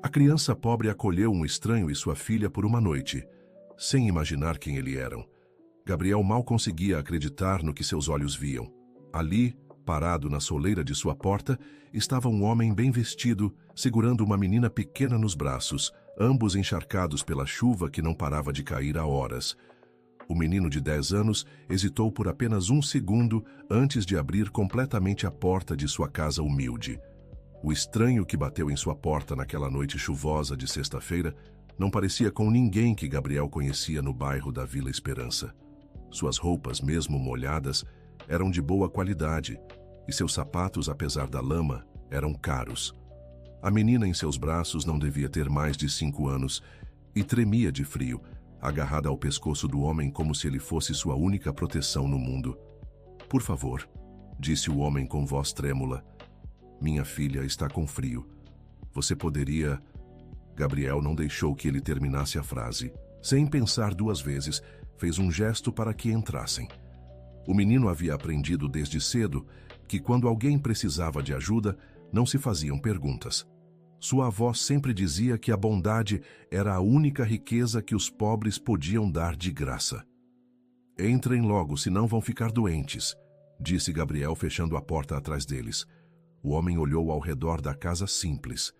A criança pobre acolheu um estranho e sua filha por uma noite, sem imaginar quem eles eram. Gabriel mal conseguia acreditar no que seus olhos viam. Ali, parado na soleira de sua porta, estava um homem bem vestido, segurando uma menina pequena nos braços, ambos encharcados pela chuva que não parava de cair há horas. O menino de 10 anos hesitou por apenas um segundo antes de abrir completamente a porta de sua casa humilde. O estranho que bateu em sua porta naquela noite chuvosa de sexta-feira não parecia com ninguém que Gabriel conhecia no bairro da Vila Esperança. Suas roupas, mesmo molhadas, eram de boa qualidade, e seus sapatos, apesar da lama, eram caros. A menina em seus braços não devia ter mais de 5 anos e tremia de frio, agarrada ao pescoço do homem como se ele fosse sua única proteção no mundo. "Por favor", disse o homem com voz trêmula. "Minha filha está com frio. Você poderia..." Gabriel não deixou que ele terminasse a frase. Sem pensar 2 vezes, fez um gesto para que entrassem. O menino havia aprendido desde cedo que quando alguém precisava de ajuda, não se faziam perguntas. Sua avó sempre dizia que a bondade era a única riqueza que os pobres podiam dar de graça. "Entrem logo, senão vão ficar doentes", disse Gabriel, fechando a porta atrás deles. O homem olhou ao redor da casa simples.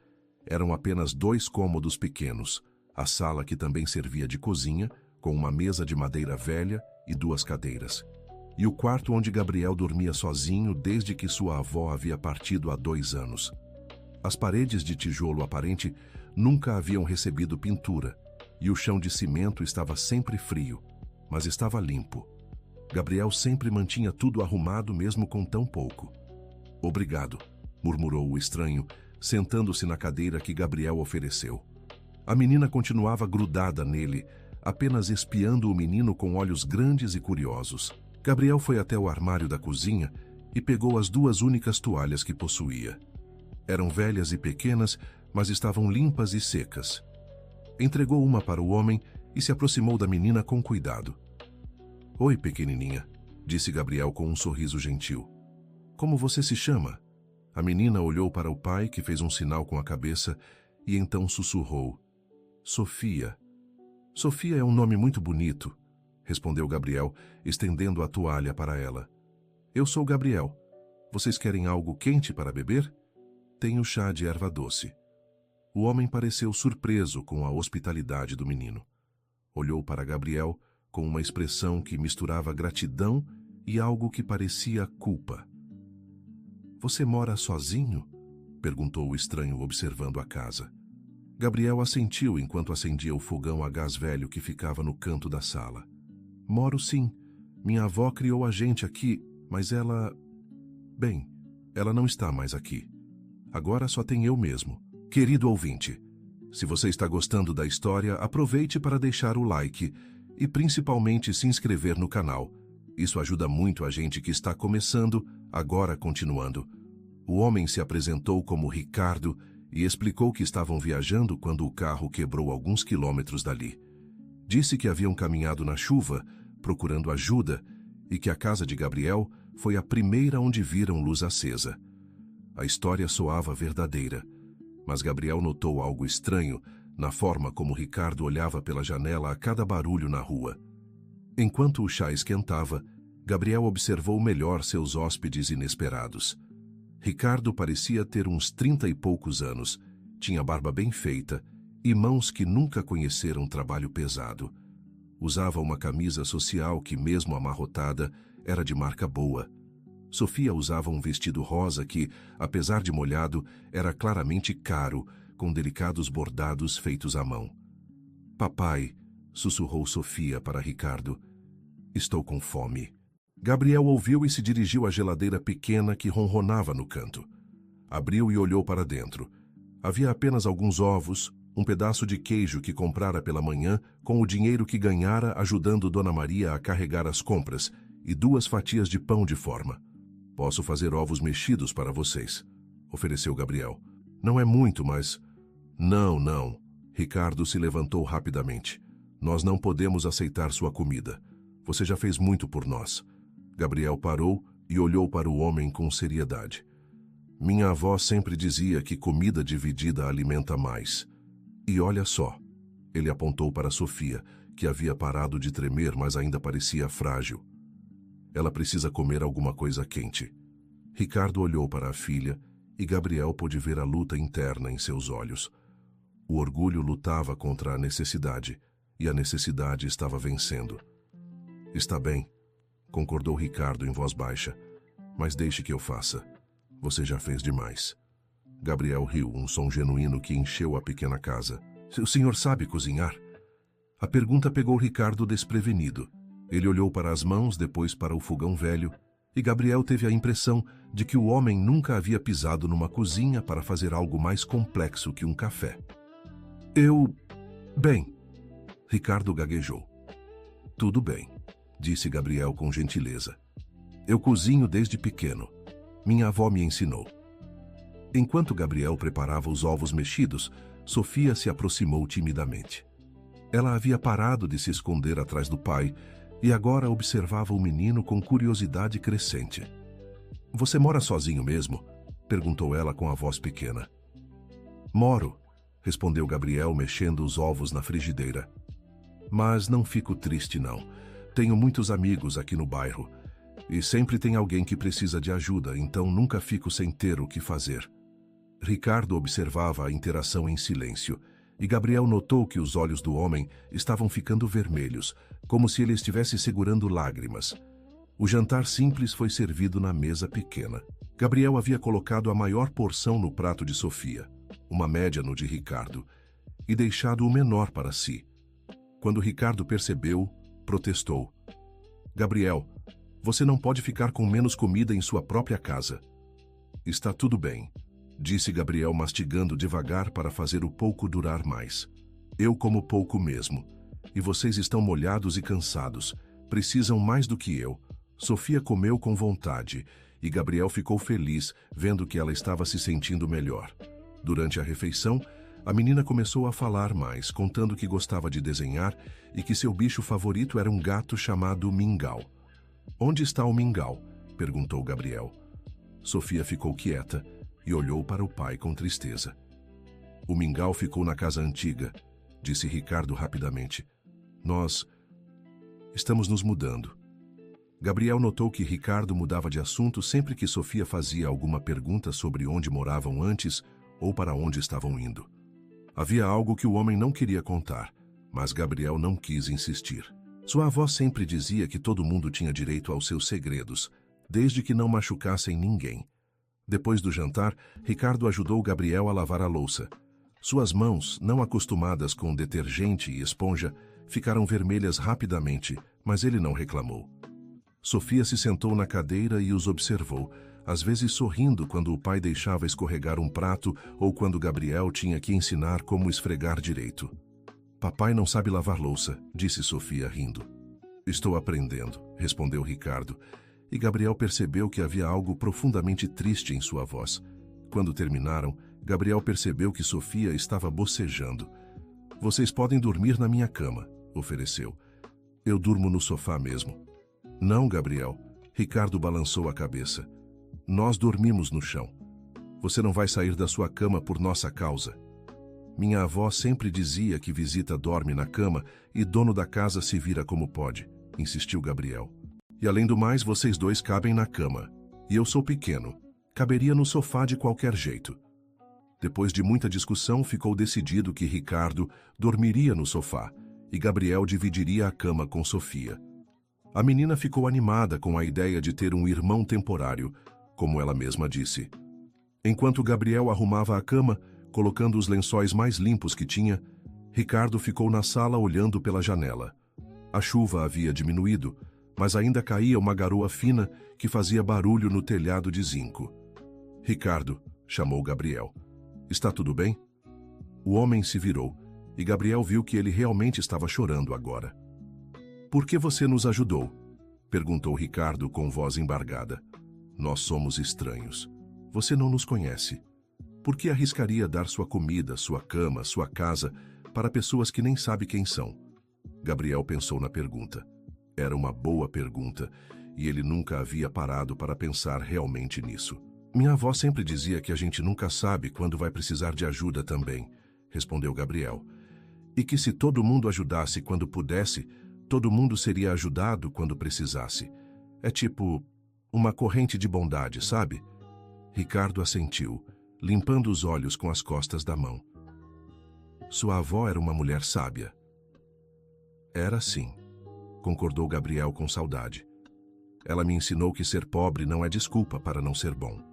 Eram apenas 2 cômodos pequenos, a sala que também servia de cozinha, com uma mesa de madeira velha e 2 cadeiras. E o quarto onde Gabriel dormia sozinho desde que sua avó havia partido há 2 anos. As paredes de tijolo aparente nunca haviam recebido pintura, e o chão de cimento estava sempre frio, mas estava limpo. Gabriel sempre mantinha tudo arrumado mesmo com tão pouco. "Obrigado", murmurou o estranho, sentando-se na cadeira que Gabriel ofereceu. A menina continuava grudada nele, apenas espiando o menino com olhos grandes e curiosos. Gabriel foi até o armário da cozinha e pegou as 2 únicas toalhas que possuía. Eram velhas e pequenas, mas estavam limpas e secas. Entregou uma para o homem e se aproximou da menina com cuidado. "Oi, pequenininha", disse Gabriel com um sorriso gentil. "Como você se chama?" A menina olhou para o pai, que fez um sinal com a cabeça, e então sussurrou: "Sofia." "Sofia é um nome muito bonito", respondeu Gabriel, estendendo a toalha para ela. "Eu sou Gabriel. Vocês querem algo quente para beber? Tenho chá de erva doce." O homem pareceu surpreso com a hospitalidade do menino. Olhou para Gabriel com uma expressão que misturava gratidão e algo que parecia culpa. "Você mora sozinho?" perguntou o estranho, observando a casa. Gabriel assentiu enquanto acendia o fogão a gás velho que ficava no canto da sala. "Moro sim. Minha avó criou a gente aqui, mas ela... Bem, ela não está mais aqui. Agora só tem eu mesmo." Querido ouvinte, se você está gostando da história, aproveite para deixar o like e principalmente se inscrever no canal. Isso ajuda muito a gente que está começando, agora continuando. O homem se apresentou como Ricardo e explicou que estavam viajando quando o carro quebrou alguns quilômetros dali. Disse que haviam caminhado na chuva, procurando ajuda, e que a casa de Gabriel foi a primeira onde viram luz acesa. A história soava verdadeira, mas Gabriel notou algo estranho na forma como Ricardo olhava pela janela a cada barulho na rua. Enquanto o chá esquentava, Gabriel observou melhor seus hóspedes inesperados. Ricardo parecia ter uns 30 e poucos anos, tinha barba bem feita e mãos que nunca conheceram trabalho pesado. Usava uma camisa social que, mesmo amarrotada, era de marca boa. Sofia usava um vestido rosa que, apesar de molhado, era claramente caro, com delicados bordados feitos à mão. "Papai", sussurrou Sofia para Ricardo, "estou com fome." Gabriel ouviu e se dirigiu à geladeira pequena que ronronava no canto. Abriu e olhou para dentro. Havia apenas alguns ovos, um pedaço de queijo que comprara pela manhã com o dinheiro que ganhara ajudando Dona Maria a carregar as compras e 2 fatias de pão de forma. "Posso fazer ovos mexidos para vocês", ofereceu Gabriel. "Não é muito, mas..." Não, não." Ricardo se levantou rapidamente. "Nós não podemos aceitar sua comida. Você já fez muito por nós." Gabriel parou e olhou para o homem com seriedade. Minha avó sempre dizia que comida dividida alimenta mais. E olha só. Ele apontou para Sofia, que havia parado de tremer, mas ainda parecia frágil. Ela precisa comer alguma coisa quente. Ricardo olhou para a filha e Gabriel pôde ver a luta interna em seus olhos. O orgulho lutava contra a necessidade, e a necessidade estava vencendo. Está bem, concordou Ricardo em voz baixa, mas deixe que eu faça. Você já fez demais. Gabriel riu, um som genuíno que encheu a pequena casa. O senhor sabe cozinhar? A pergunta pegou Ricardo desprevenido. Ele olhou para as mãos, depois para o fogão velho, e Gabriel teve a impressão de que o homem nunca havia pisado numa cozinha para fazer algo mais complexo que um café. Bem, Ricardo gaguejou. Tudo bem, disse Gabriel com gentileza. Eu cozinho desde pequeno. Minha avó me ensinou. Enquanto Gabriel preparava os ovos mexidos, Sofia se aproximou timidamente. Ela havia parado de se esconder atrás do pai e agora observava o menino com curiosidade crescente. Você mora sozinho mesmo? Perguntou ela com a voz pequena. Moro, respondeu Gabriel mexendo os ovos na frigideira. Mas não fico triste não. Tenho muitos amigos aqui no bairro e sempre tem alguém que precisa de ajuda, então nunca fico sem ter o que fazer. Ricardo observava a interação em silêncio, e Gabriel notou que os olhos do homem estavam ficando vermelhos, como se ele estivesse segurando lágrimas. O jantar simples foi servido na mesa pequena. Gabriel havia colocado a maior porção no prato de Sofia, uma média no de Ricardo, e deixado o menor para si. Quando Ricardo percebeu, protestou. Gabriel, você não pode ficar com menos comida em sua própria casa. Está tudo bem, disse Gabriel mastigando devagar para fazer o pouco durar mais. Eu como pouco mesmo. E vocês estão molhados e cansados. Precisam mais do que eu. Sofia comeu com vontade, e Gabriel ficou feliz vendo que ela estava se sentindo melhor. Durante a refeição, a menina começou a falar mais, contando que gostava de desenhar e que seu bicho favorito era um gato chamado Mingau. Onde está o Mingau? Perguntou Gabriel. Sofia ficou quieta e olhou para o pai com tristeza. O Mingau ficou na casa antiga, disse Ricardo rapidamente. Nós estamos nos mudando. Gabriel notou que Ricardo mudava de assunto sempre que Sofia fazia alguma pergunta sobre onde moravam antes ou para onde estavam indo. Havia algo que o homem não queria contar, mas Gabriel não quis insistir. Sua avó sempre dizia que todo mundo tinha direito aos seus segredos, desde que não machucassem ninguém. Depois do jantar, Ricardo ajudou Gabriel a lavar a louça. Suas mãos, não acostumadas com detergente e esponja, ficaram vermelhas rapidamente, mas ele não reclamou. Sofia se sentou na cadeira e os observou, às vezes sorrindo quando o pai deixava escorregar um prato ou quando Gabriel tinha que ensinar como esfregar direito. Papai não sabe lavar louça, disse Sofia rindo. Estou aprendendo, respondeu Ricardo, e Gabriel percebeu que havia algo profundamente triste em sua voz. Quando terminaram, Gabriel percebeu que Sofia estava bocejando. Vocês podem dormir na minha cama, ofereceu. Eu durmo no sofá mesmo. Não, Gabriel. Ricardo balançou a cabeça. Nós dormimos no chão. Você não vai sair da sua cama por nossa causa. Minha avó sempre dizia que visita dorme na cama e dono da casa se vira como pode, insistiu Gabriel. E além do mais, vocês dois cabem na cama. E eu sou pequeno. Caberia no sofá de qualquer jeito. Depois de muita discussão, ficou decidido que Ricardo dormiria no sofá e Gabriel dividiria a cama com Sofia. A menina ficou animada com a ideia de ter um irmão temporário, como ela mesma disse. Enquanto Gabriel arrumava a cama, colocando os lençóis mais limpos que tinha, Ricardo ficou na sala olhando pela janela. A chuva havia diminuído, mas ainda caía uma garoa fina que fazia barulho no telhado de zinco. Ricardo, chamou Gabriel. Está tudo bem? O homem se virou, e Gabriel viu que ele realmente estava chorando agora. Por que você nos ajudou? Perguntou Ricardo com voz embargada. Nós somos estranhos. Você não nos conhece. Por que arriscaria dar sua comida, sua cama, sua casa para pessoas que nem sabe quem são? Gabriel pensou na pergunta. Era uma boa pergunta, e ele nunca havia parado para pensar realmente nisso. Minha avó sempre dizia que a gente nunca sabe quando vai precisar de ajuda também, respondeu Gabriel. E que se todo mundo ajudasse quando pudesse, todo mundo seria ajudado quando precisasse. É tipo uma corrente de bondade, sabe? Ricardo assentiu, limpando os olhos com as costas da mão. Sua avó era uma mulher sábia. Era sim, concordou Gabriel com saudade. Ela me ensinou que ser pobre não é desculpa para não ser bom.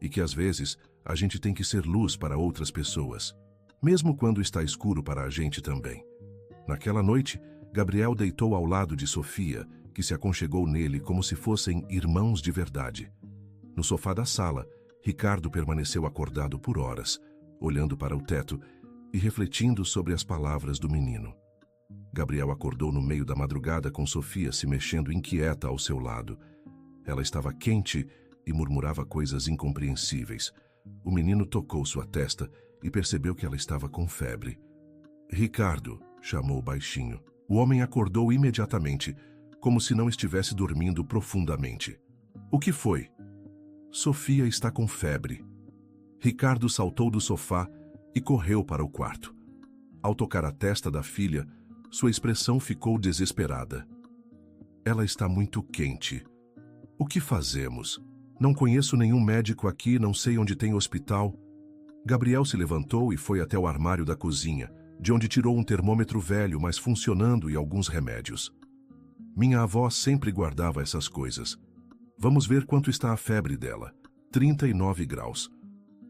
E que às vezes a gente tem que ser luz para outras pessoas, mesmo quando está escuro para a gente também. Naquela noite, Gabriel deitou ao lado de Sofia, que se aconchegou nele como se fossem irmãos de verdade. No sofá da sala, Ricardo permaneceu acordado por horas, olhando para o teto e refletindo sobre as palavras do menino. Gabriel acordou no meio da madrugada com Sofia se mexendo inquieta ao seu lado. Ela estava quente e murmurava coisas incompreensíveis. O menino tocou sua testa e percebeu que ela estava com febre. Ricardo, chamou baixinho. O homem acordou imediatamente, como se não estivesse dormindo profundamente. O que foi? Sofia está com febre. Ricardo saltou do sofá e correu para o quarto. Ao tocar a testa da filha, sua expressão ficou desesperada. Ela está muito quente. O que fazemos? Não conheço nenhum médico aqui, não sei onde tem hospital. Gabriel se levantou e foi até o armário da cozinha, de onde tirou um termômetro velho, mas funcionando, e alguns remédios. Minha avó sempre guardava essas coisas. Vamos ver quanto está a febre dela. 39 graus.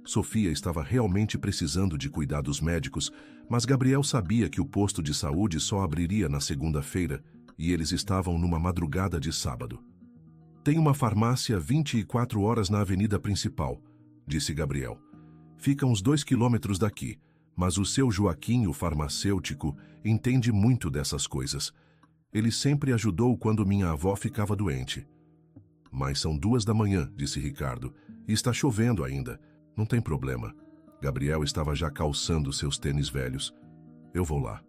Sofia estava realmente precisando de cuidados médicos, mas Gabriel sabia que o posto de saúde só abriria na segunda-feira e eles estavam numa madrugada de sábado. Tem uma farmácia 24 horas na avenida principal, disse Gabriel. Fica uns 2 quilômetros daqui, mas o seu Joaquim, o farmacêutico, entende muito dessas coisas. Ele sempre ajudou quando minha avó ficava doente. Mas são 2 da manhã, disse Ricardo, e está chovendo ainda. Não tem problema. Gabriel estava já calçando seus tênis velhos. Eu vou lá.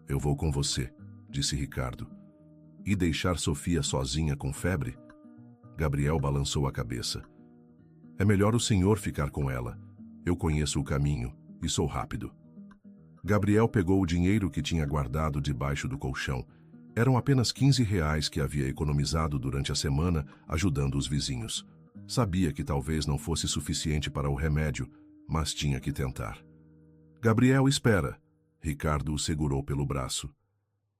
Eu vou com você, disse Ricardo. E deixar Sofia sozinha com febre? Gabriel balançou a cabeça. É melhor o senhor ficar com ela. Eu conheço o caminho e sou rápido. Gabriel pegou o dinheiro que tinha guardado debaixo do colchão. Eram apenas 15 reais que havia economizado durante a semana ajudando os vizinhos. Sabia que talvez não fosse suficiente para o remédio, mas tinha que tentar. Gabriel, espera. Ricardo o segurou pelo braço.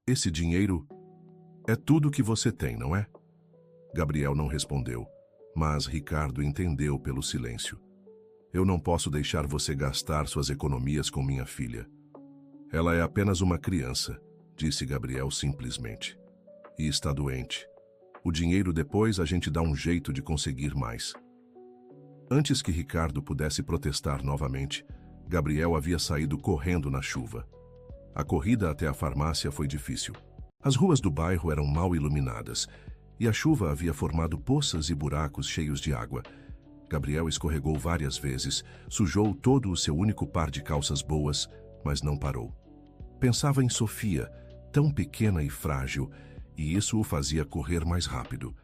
Esse dinheiro é tudo que você tem, não é? Gabriel não respondeu, mas Ricardo entendeu pelo silêncio. Eu não posso deixar você gastar suas economias com minha filha. Ela é apenas uma criança, disse Gabriel simplesmente. E está doente. O dinheiro depois a gente dá um jeito de conseguir mais. Antes que Ricardo pudesse protestar novamente, Gabriel havia saído correndo na chuva. A corrida até a farmácia foi difícil. As ruas do bairro eram mal iluminadas e a chuva havia formado poças e buracos cheios de água. Gabriel escorregou várias vezes, sujou todo o seu único par de calças boas, mas não parou. Pensava em Sofia, tão pequena e frágil, e isso o fazia correr mais rápido.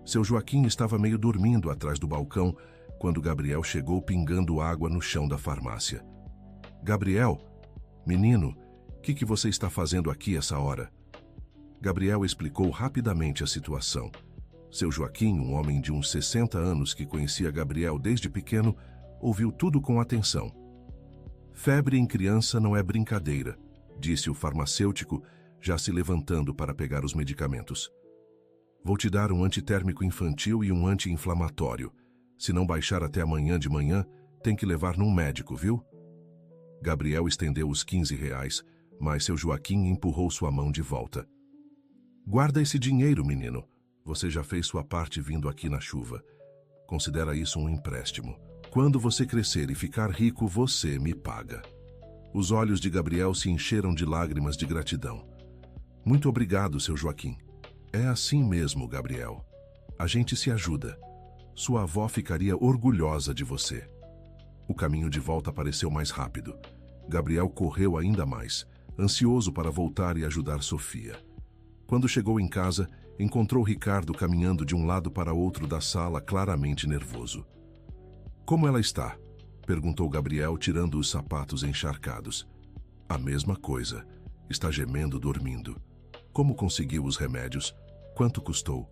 Seu Joaquim estava meio dormindo atrás do balcão quando Gabriel chegou pingando água no chão da farmácia. Gabriel, menino, o que você está fazendo aqui essa hora? Gabriel explicou rapidamente a situação. Seu Joaquim, um homem de uns 60 anos que conhecia Gabriel desde pequeno, ouviu tudo com atenção. Febre em criança não é brincadeira, disse o farmacêutico, já se levantando para pegar os medicamentos. Vou te dar um antitérmico infantil e um anti-inflamatório. Se não baixar até amanhã de manhã, tem que levar num médico, viu? Gabriel estendeu os 15 reais, mas seu Joaquim empurrou sua mão de volta. Guarda esse dinheiro, menino. Você já fez sua parte vindo aqui na chuva. Considera isso um empréstimo. Quando você crescer e ficar rico, você me paga. Os olhos de Gabriel se encheram de lágrimas de gratidão. Muito obrigado, seu Joaquim. É assim mesmo, Gabriel. A gente se ajuda. Sua avó ficaria orgulhosa de você. O caminho de volta pareceu mais rápido. Gabriel correu ainda mais, ansioso para voltar e ajudar Sofia. Quando chegou em casa, encontrou Ricardo caminhando de um lado para outro da sala, claramente nervoso. Como ela está? Perguntou Gabriel, tirando os sapatos encharcados. A mesma coisa. Está gemendo, dormindo. Como conseguiu os remédios? Quanto custou?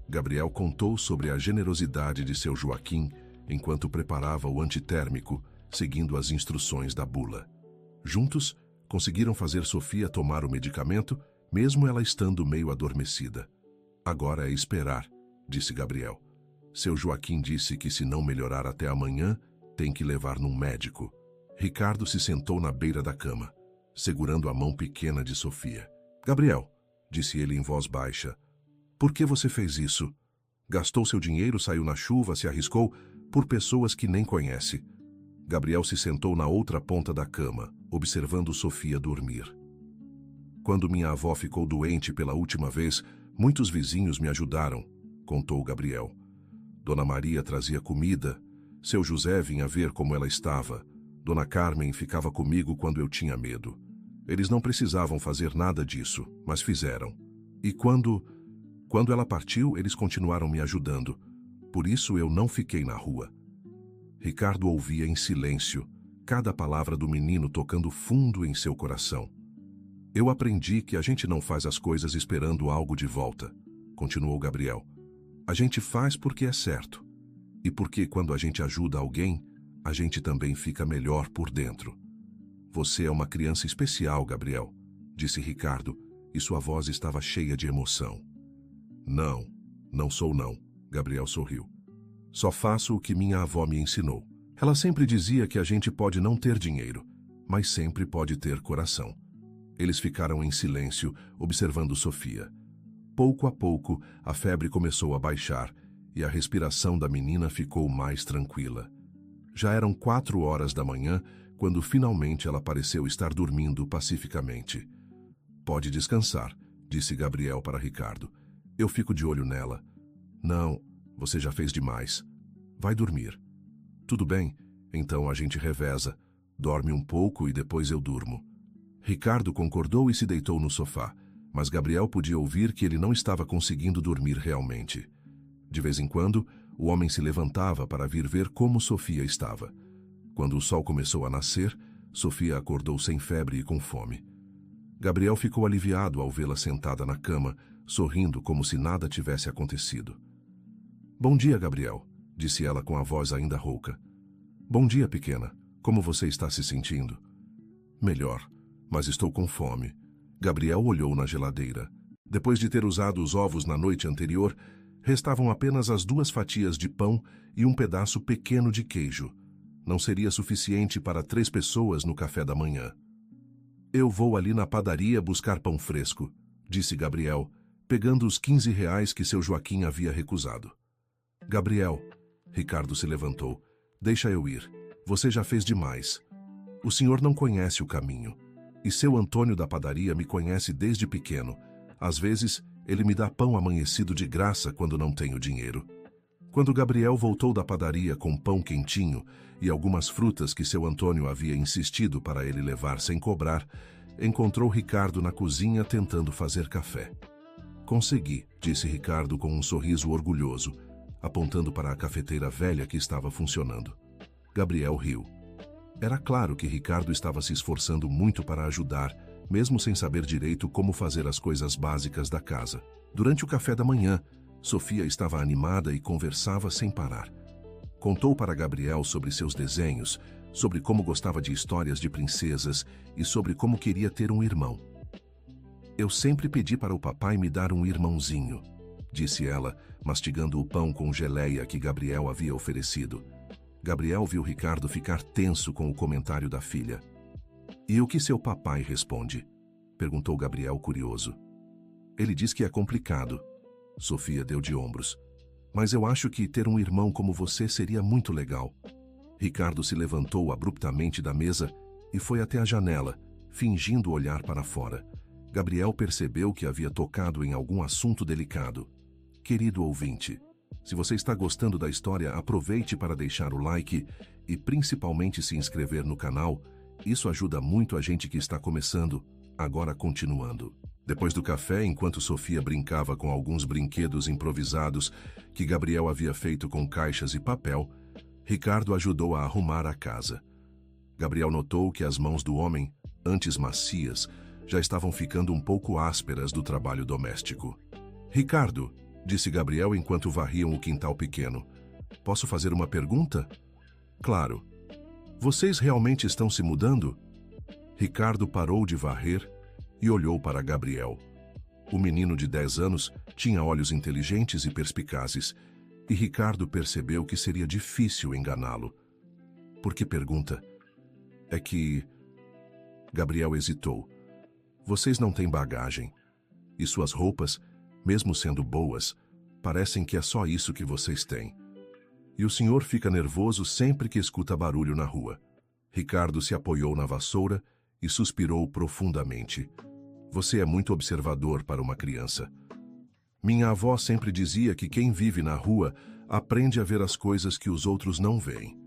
Gabriel contou sobre a generosidade de seu Joaquim enquanto preparava o antitérmico, seguindo as instruções da bula. Juntos, conseguiram fazer Sofia tomar o medicamento, mesmo ela estando meio adormecida. Agora é esperar, disse Gabriel. Seu Joaquim disse que se não melhorar até amanhã, tem que levar num médico. Ricardo se sentou na beira da cama, segurando a mão pequena de Sofia. Gabriel, disse ele em voz baixa, por que você fez isso? Gastou seu dinheiro, saiu na chuva, se arriscou por pessoas que nem conhece. Gabriel se sentou na outra ponta da cama, observando Sofia dormir. Quando minha avó ficou doente pela última vez, muitos vizinhos me ajudaram, contou Gabriel. Dona Maria trazia comida, seu José vinha ver como ela estava, Dona Carmen ficava comigo quando eu tinha medo. Eles não precisavam fazer nada disso, mas fizeram. E quando ela partiu, eles continuaram me ajudando. Por isso eu não fiquei na rua. Ricardo ouvia em silêncio, cada palavra do menino tocando fundo em seu coração. Eu aprendi que a gente não faz as coisas esperando algo de volta, continuou Gabriel. A gente faz porque é certo. E porque quando a gente ajuda alguém, a gente também fica melhor por dentro. Você é uma criança especial, Gabriel, disse Ricardo, e sua voz estava cheia de emoção. Não sou não, Gabriel sorriu. Só faço o que minha avó me ensinou. Ela sempre dizia que a gente pode não ter dinheiro, mas sempre pode ter coração. Eles ficaram em silêncio, observando Sofia. Pouco a pouco, a febre começou a baixar e a respiração da menina ficou mais tranquila. Já eram 4 horas da manhã, quando finalmente ela pareceu estar dormindo pacificamente. Pode descansar, disse Gabriel para Ricardo. Eu fico de olho nela. Não, você já fez demais. Vai dormir. Tudo bem, então a gente reveza. Dorme um pouco e depois eu durmo. Ricardo concordou e se deitou no sofá, mas Gabriel podia ouvir que ele não estava conseguindo dormir realmente. De vez em quando, o homem se levantava para vir ver como Sofia estava. Quando o sol começou a nascer, Sofia acordou sem febre e com fome. Gabriel ficou aliviado ao vê-la sentada na cama, sorrindo como se nada tivesse acontecido. Bom dia, Gabriel, disse ela com a voz ainda rouca. Bom dia, pequena. Como você está se sentindo? Melhor, mas estou com fome. Gabriel olhou na geladeira. Depois de ter usado os ovos na noite anterior, restavam apenas as 2 fatias de pão e um pedaço pequeno de queijo. Não seria suficiente para 3 pessoas no café da manhã. Eu vou ali na padaria buscar pão fresco, disse Gabriel, pegando os 15 reais que seu Joaquim havia recusado. Gabriel, Ricardo se levantou, deixa eu ir. Você já fez demais. O senhor não conhece o caminho. E seu Antônio da padaria me conhece desde pequeno. Às vezes, ele me dá pão amanhecido de graça quando não tenho dinheiro. Quando Gabriel voltou da padaria com pão quentinho e algumas frutas que seu Antônio havia insistido para ele levar sem cobrar, encontrou Ricardo na cozinha tentando fazer café. Consegui, disse Ricardo com um sorriso orgulhoso, apontando para a cafeteira velha que estava funcionando. Gabriel riu. Era claro que Ricardo estava se esforçando muito para ajudar, mesmo sem saber direito como fazer as coisas básicas da casa. Durante o café da manhã, Sofia estava animada e conversava sem parar. Contou para Gabriel sobre seus desenhos, sobre como gostava de histórias de princesas e sobre como queria ter um irmão. Eu sempre pedi para o papai me dar um irmãozinho, disse ela, mastigando o pão com geleia que Gabriel havia oferecido. Gabriel viu Ricardo ficar tenso com o comentário da filha. E o que seu papai responde? Perguntou Gabriel curioso. Ele diz que é complicado. Sofia deu de ombros. Mas eu acho que ter um irmão como você seria muito legal. Ricardo se levantou abruptamente da mesa e foi até a janela, fingindo olhar para fora. Gabriel percebeu que havia tocado em algum assunto delicado. Querido ouvinte, se você está gostando da história, aproveite para deixar o like e principalmente se inscrever no canal. Isso ajuda muito a gente que está começando. Agora continuando. Depois do café, enquanto Sofia brincava com alguns brinquedos improvisados que Gabriel havia feito com caixas e papel, Ricardo ajudou a arrumar a casa. Gabriel notou que as mãos do homem, antes macias, já estavam ficando um pouco ásperas do trabalho doméstico. Ricardo, disse Gabriel enquanto varriam o quintal pequeno, posso fazer uma pergunta? Claro. Vocês realmente estão se mudando? Ricardo parou de varrer e olhou para Gabriel. O menino de 10 anos tinha olhos inteligentes e perspicazes, e Ricardo percebeu que seria difícil enganá-lo. Por que pergunta? É que... Gabriel hesitou. Vocês não têm bagagem. E suas roupas, mesmo sendo boas, parecem que é só isso que vocês têm. E o senhor fica nervoso sempre que escuta barulho na rua. Ricardo se apoiou na vassoura e suspirou profundamente. Você é muito observador para uma criança. Minha avó sempre dizia que quem vive na rua aprende a ver as coisas que os outros não veem,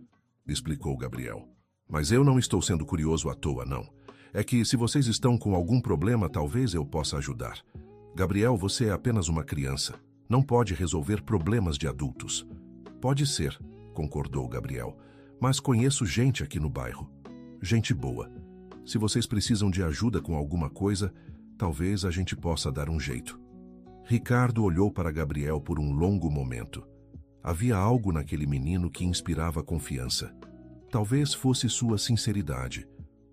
explicou Gabriel. Mas eu não estou sendo curioso à toa, não. É que se vocês estão com algum problema, talvez eu possa ajudar. Gabriel, você é apenas uma criança. Não pode resolver problemas de adultos. Pode ser, concordou Gabriel. Mas conheço gente aqui no bairro. Gente boa. Se vocês precisam de ajuda com alguma coisa, talvez a gente possa dar um jeito. Ricardo olhou para Gabriel por um longo momento. Havia algo naquele menino que inspirava confiança. Talvez fosse sua sinceridade,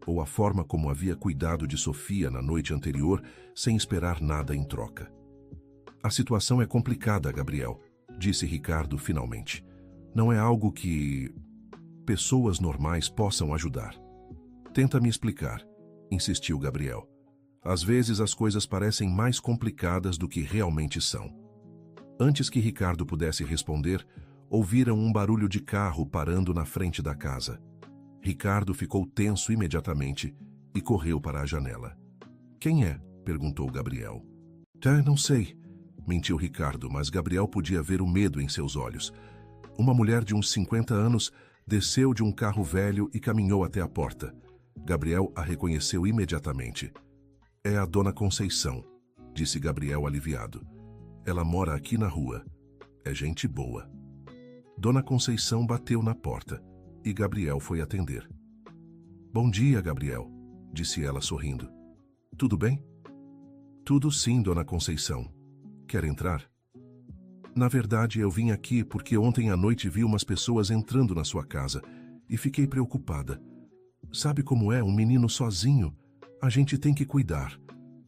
ou a forma como havia cuidado de Sofia na noite anterior, sem esperar nada em troca. A situação é complicada, Gabriel, disse Ricardo finalmente. Não é algo que pessoas normais possam ajudar. Tenta me explicar, insistiu Gabriel. Às vezes as coisas parecem mais complicadas do que realmente são. Antes que Ricardo pudesse responder, ouviram um barulho de carro parando na frente da casa. Ricardo ficou tenso imediatamente e correu para a janela. Quem é? Perguntou Gabriel. Não sei, mentiu Ricardo, mas Gabriel podia ver o medo em seus olhos. Uma mulher de uns 50 anos desceu de um carro velho e caminhou até a porta. Gabriel a reconheceu imediatamente. É a Dona Conceição, disse Gabriel aliviado. Ela mora aqui na rua. É gente boa. Dona Conceição bateu na porta e Gabriel foi atender. Bom dia, Gabriel, disse ela sorrindo. Tudo bem? Tudo sim, Dona Conceição. Quer entrar? Na verdade, eu vim aqui porque ontem à noite vi umas pessoas entrando na sua casa e fiquei preocupada. Sabe como é um menino sozinho? A gente tem que cuidar.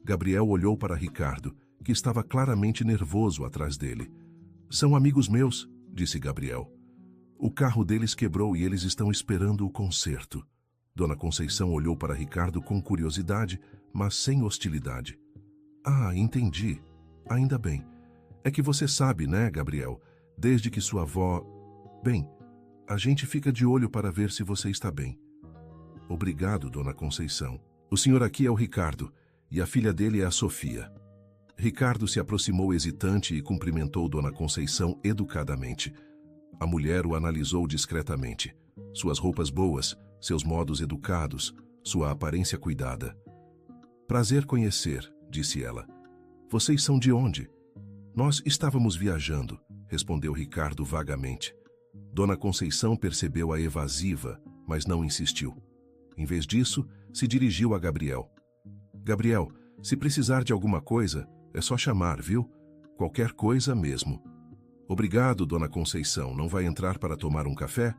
Gabriel olhou para Ricardo, que estava claramente nervoso atrás dele. São amigos meus, disse Gabriel. O carro deles quebrou e eles estão esperando o conserto. Dona Conceição olhou para Ricardo com curiosidade, mas sem hostilidade. Ah, entendi. Ainda bem. É que você sabe, né, Gabriel? Desde que sua avó... Bem, a gente fica de olho para ver se você está bem. Obrigado, Dona Conceição. O senhor aqui é o Ricardo, e a filha dele é a Sofia. Ricardo se aproximou hesitante e cumprimentou Dona Conceição educadamente. A mulher o analisou discretamente. Suas roupas boas, seus modos educados, sua aparência cuidada. Prazer conhecer, disse ela. Vocês são de onde? Nós estávamos viajando, respondeu Ricardo vagamente. Dona Conceição percebeu a evasiva, mas não insistiu. Em vez disso, se dirigiu a Gabriel. Gabriel, se precisar de alguma coisa, é só chamar, viu? Qualquer coisa mesmo. Obrigado, Dona Conceição. Não vai entrar para tomar um café?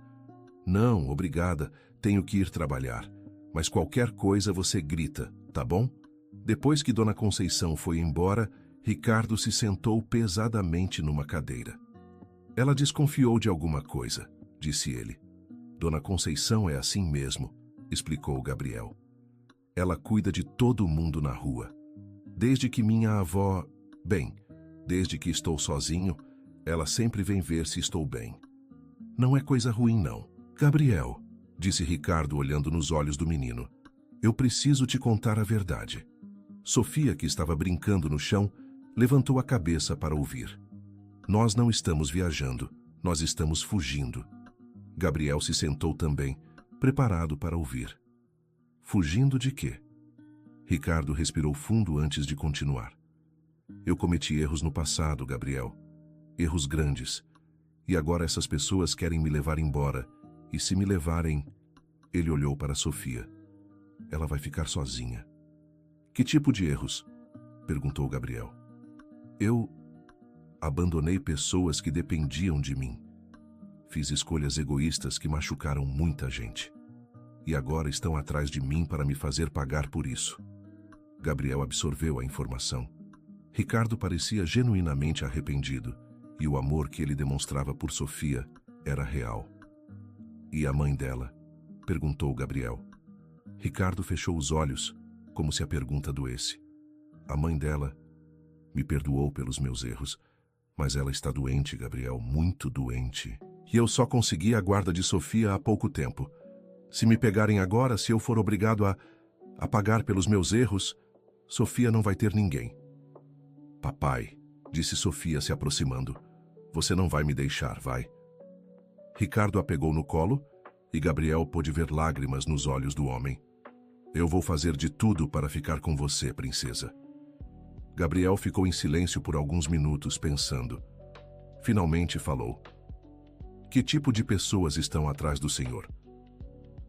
Não, obrigada. Tenho que ir trabalhar. Mas qualquer coisa você grita, tá bom? Depois que Dona Conceição foi embora, Ricardo se sentou pesadamente numa cadeira. Ela desconfiou de alguma coisa, disse ele. Dona Conceição é assim mesmo, explicou Gabriel. Ela cuida de todo mundo na rua. Desde que minha avó... Bem, desde que estou sozinho, ela sempre vem ver se estou bem. Não é coisa ruim, não. Gabriel, disse Ricardo olhando nos olhos do menino, eu preciso te contar a verdade. Sofia, que estava brincando no chão, levantou a cabeça para ouvir. Nós não estamos viajando, nós estamos fugindo. Gabriel se sentou também, preparado para ouvir. Fugindo de quê? Ricardo respirou fundo antes de continuar. Eu cometi erros no passado, Gabriel. Erros grandes. E agora essas pessoas querem me levar embora. E se me levarem... Ele olhou para Sofia. Ela vai ficar sozinha. Que tipo de erros? Perguntou Gabriel. Eu abandonei pessoas que dependiam de mim. Fiz escolhas egoístas que machucaram muita gente. E agora estão atrás de mim para me fazer pagar por isso. Gabriel absorveu a informação. Ricardo parecia genuinamente arrependido, e o amor que ele demonstrava por Sofia era real. E a mãe dela? Perguntou Gabriel. Ricardo fechou os olhos, como se a pergunta doesse. A mãe dela me perdoou pelos meus erros, mas ela está doente, Gabriel, muito doente. E eu só consegui a guarda de Sofia há pouco tempo. Se me pegarem agora, se eu for obrigado a pagar pelos meus erros, Sofia não vai ter ninguém. Papai, disse Sofia se aproximando, você não vai me deixar, vai? Ricardo a pegou no colo e Gabriel pôde ver lágrimas nos olhos do homem. Eu vou fazer de tudo para ficar com você, princesa. Gabriel ficou em silêncio por alguns minutos, pensando. Finalmente falou. Que tipo de pessoas estão atrás do Senhor?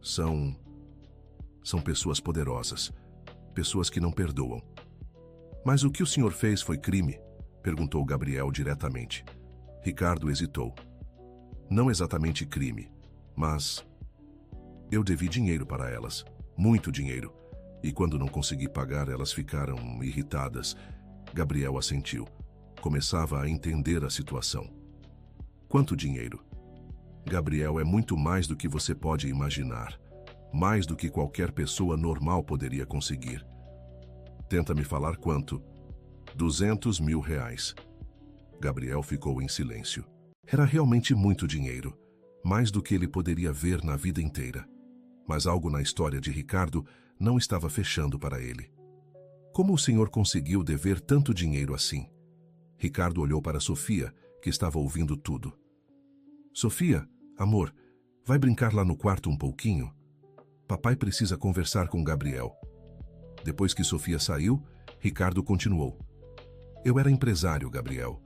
São pessoas poderosas, pessoas que não perdoam. Mas o que o senhor fez foi crime? Perguntou Gabriel diretamente. Ricardo hesitou. Não exatamente crime, mas eu devi dinheiro para elas, muito dinheiro, e quando não consegui pagar, elas ficaram irritadas. Gabriel assentiu. Começava a entender a situação. Quanto dinheiro? Gabriel, é muito mais do que você pode imaginar. Mais do que qualquer pessoa normal poderia conseguir. Tenta me falar quanto? 200 mil reais. Gabriel ficou em silêncio. Era realmente muito dinheiro. Mais do que ele poderia ver na vida inteira. Mas algo na história de Ricardo não estava fechando para ele. Como o senhor conseguiu dever tanto dinheiro assim? Ricardo olhou para Sofia, que estava ouvindo tudo. Sofia, amor, vai brincar lá no quarto um pouquinho? Papai precisa conversar com Gabriel. Depois que Sofia saiu, Ricardo continuou. Eu era empresário, Gabriel.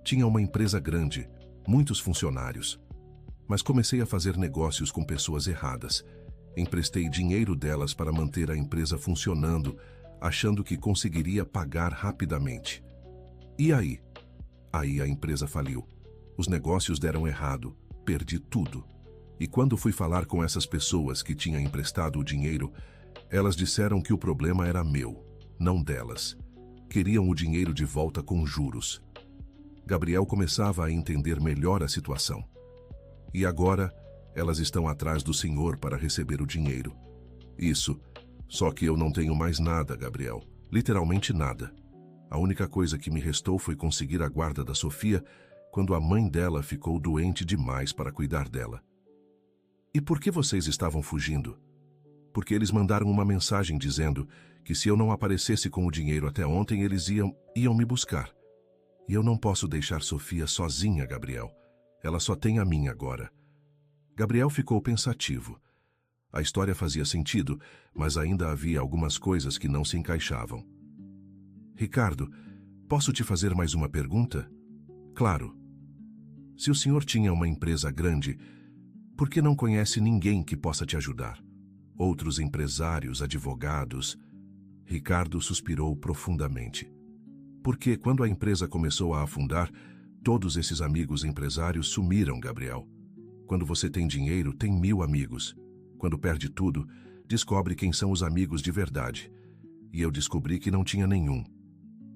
Tinha uma empresa grande, muitos funcionários. Mas comecei a fazer negócios com pessoas erradas. Emprestei dinheiro delas para manter a empresa funcionando, achando que conseguiria pagar rapidamente. E aí? Aí a empresa faliu. Os negócios deram errado. Perdi tudo. E quando fui falar com essas pessoas que tinham emprestado o dinheiro, elas disseram que o problema era meu, não delas. Queriam o dinheiro de volta com juros. Gabriel começava a entender melhor a situação. E agora, elas estão atrás do senhor para receber o dinheiro. Isso. Só que eu não tenho mais nada, Gabriel. Literalmente nada. A única coisa que me restou foi conseguir a guarda da Sofia quando a mãe dela ficou doente demais para cuidar dela. E por que vocês estavam fugindo? Porque eles mandaram uma mensagem dizendo que se eu não aparecesse com o dinheiro até ontem, eles iam me buscar. E eu não posso deixar Sofia sozinha, Gabriel. Ela só tem a mim agora. Gabriel ficou pensativo. A história fazia sentido, mas ainda havia algumas coisas que não se encaixavam. Ricardo, posso te fazer mais uma pergunta? Claro. Se o senhor tinha uma empresa grande, por que não conhece ninguém que possa te ajudar? Outros empresários, advogados? Ricardo suspirou profundamente. Porque quando a empresa começou a afundar, todos esses amigos empresários sumiram, Gabriel. Quando você tem dinheiro, tem 1000 amigos. Quando perde tudo, descobre quem são os amigos de verdade. E eu descobri que não tinha nenhum.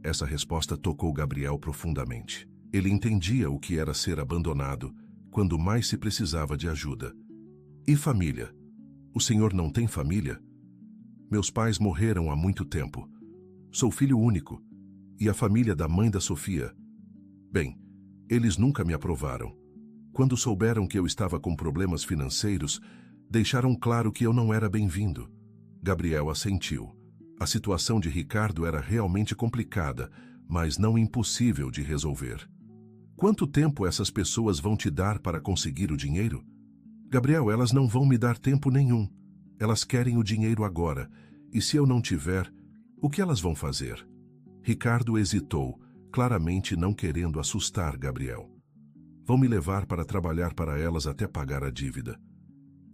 Essa resposta tocou Gabriel profundamente. Ele entendia o que era ser abandonado, quando mais se precisava de ajuda. E família? O senhor não tem família? Meus pais morreram há muito tempo. Sou filho único. E a família da mãe da Sofia? Bem, eles nunca me aprovaram. Quando souberam que eu estava com problemas financeiros, deixaram claro que eu não era bem-vindo. Gabriel assentiu. A situação de Ricardo era realmente complicada, mas não impossível de resolver. Quanto tempo essas pessoas vão te dar para conseguir o dinheiro? Gabriel, elas não vão me dar tempo nenhum. Elas querem o dinheiro agora, e se eu não tiver, o que elas vão fazer? Ricardo hesitou, claramente não querendo assustar Gabriel. Vão me levar para trabalhar para elas até pagar a dívida.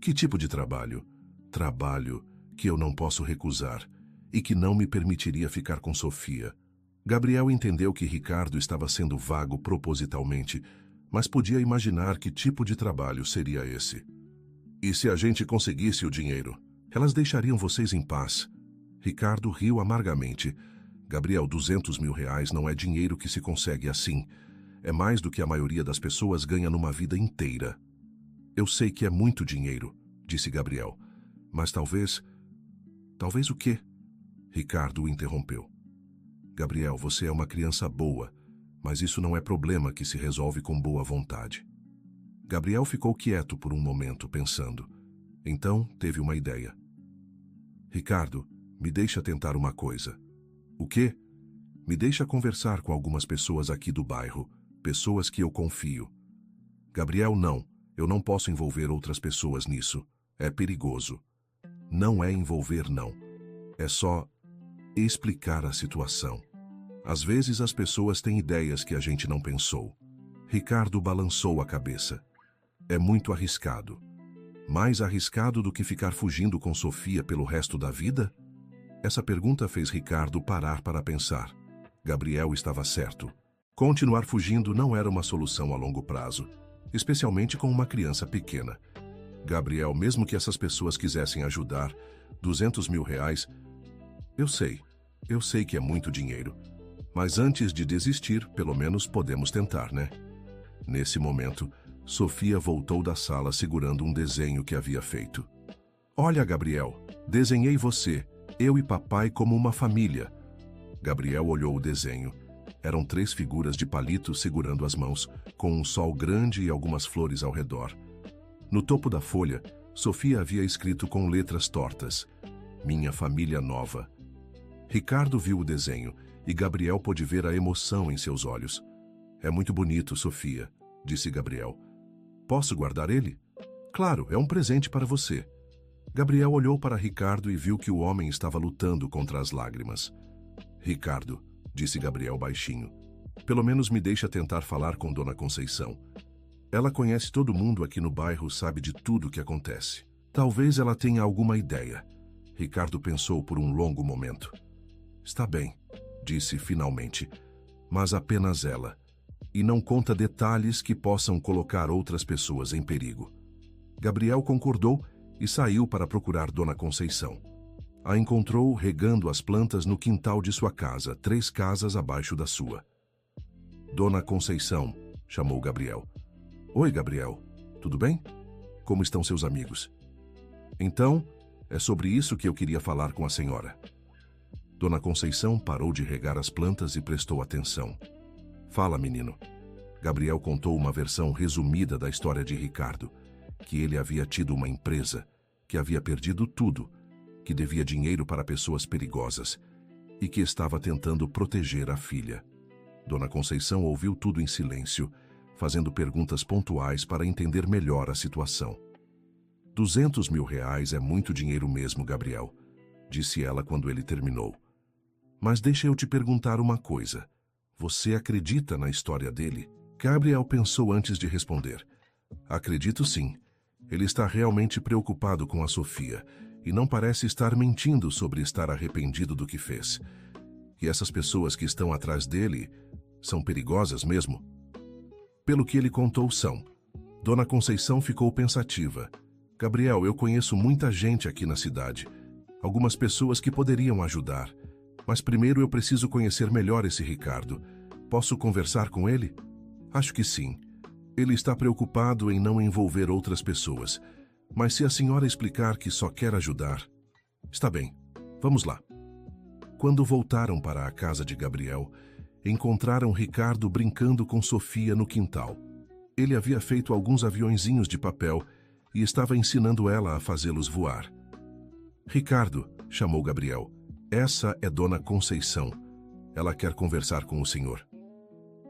Que tipo de trabalho? Trabalho que eu não posso recusar e que não me permitiria ficar com Sofia. Gabriel entendeu que Ricardo estava sendo vago propositalmente, mas podia imaginar que tipo de trabalho seria esse. E se a gente conseguisse o dinheiro, elas deixariam vocês em paz. Ricardo riu amargamente. Gabriel, 200 mil reais não é dinheiro que se consegue assim. É mais do que a maioria das pessoas ganha numa vida inteira. Eu sei que é muito dinheiro, disse Gabriel. Mas talvez... Talvez o quê? Ricardo o interrompeu. Gabriel, você é uma criança boa, mas isso não é problema que se resolve com boa vontade. Gabriel ficou quieto por um momento, pensando. Então, teve uma ideia. Ricardo, me deixa tentar uma coisa. O quê? Me deixa conversar com algumas pessoas aqui do bairro, pessoas que eu confio. Gabriel, não, eu não posso envolver outras pessoas nisso. É perigoso. Não é envolver, não. É só explicar a situação. Às vezes as pessoas têm ideias que a gente não pensou. Ricardo balançou a cabeça. É muito arriscado. Mais arriscado do que ficar fugindo com Sofia pelo resto da vida? Essa pergunta fez Ricardo parar para pensar. Gabriel estava certo. Continuar fugindo não era uma solução a longo prazo, especialmente com uma criança pequena. Gabriel, mesmo que essas pessoas quisessem ajudar, 200 mil reais... Eu sei que é muito dinheiro. Mas antes de desistir, pelo menos podemos tentar, né? Nesse momento, Sofia voltou da sala segurando um desenho que havia feito. Olha, Gabriel, desenhei você, eu e papai como uma família. Gabriel olhou o desenho. Eram 3 figuras de palito segurando as mãos, com um sol grande e algumas flores ao redor. No topo da folha, Sofia havia escrito com letras tortas: Minha família nova. Ricardo viu o desenho e Gabriel pôde ver a emoção em seus olhos. É muito bonito, Sofia, disse Gabriel. Posso guardar ele? Claro, é um presente para você. Gabriel olhou para Ricardo e viu que o homem estava lutando contra as lágrimas. Ricardo, disse Gabriel baixinho, pelo menos me deixa tentar falar com Dona Conceição. Ela conhece todo mundo aqui no bairro, sabe de tudo o que acontece. Talvez ela tenha alguma ideia. Ricardo pensou por um longo momento. Está bem, disse finalmente, mas apenas ela. E não conta detalhes que possam colocar outras pessoas em perigo. Gabriel concordou e saiu para procurar Dona Conceição. A encontrou regando as plantas no quintal de sua casa, 3 casas abaixo da sua. Dona Conceição, chamou Gabriel. Oi, Gabriel, tudo bem? Como estão seus amigos? Então, é sobre isso que eu queria falar com a senhora. Dona Conceição parou de regar as plantas e prestou atenção. Fala, menino. Gabriel contou uma versão resumida da história de Ricardo, que ele havia tido uma empresa, que havia perdido tudo, que devia dinheiro para pessoas perigosas e que estava tentando proteger a filha. Dona Conceição ouviu tudo em silêncio, fazendo perguntas pontuais para entender melhor a situação. 200 mil reais é muito dinheiro mesmo, Gabriel, disse ela quando ele terminou. Mas deixa eu te perguntar uma coisa. Você acredita na história dele? Gabriel pensou antes de responder. Acredito sim. Ele está realmente preocupado com a Sofia e não parece estar mentindo sobre estar arrependido do que fez. E essas pessoas que estão atrás dele são perigosas mesmo? Pelo que ele contou, são. Dona Conceição ficou pensativa. Gabriel, eu conheço muita gente aqui na cidade. Algumas pessoas que poderiam ajudar. Mas primeiro eu preciso conhecer melhor esse Ricardo. Posso conversar com ele? Acho que sim. Ele está preocupado em não envolver outras pessoas. Mas se a senhora explicar que só quer ajudar... Está bem, vamos lá. Quando voltaram para a casa de Gabriel, encontraram Ricardo brincando com Sofia no quintal. Ele havia feito alguns aviõezinhos de papel e estava ensinando ela a fazê-los voar. Ricardo, chamou Gabriel, essa é Dona Conceição. Ela quer conversar com o senhor.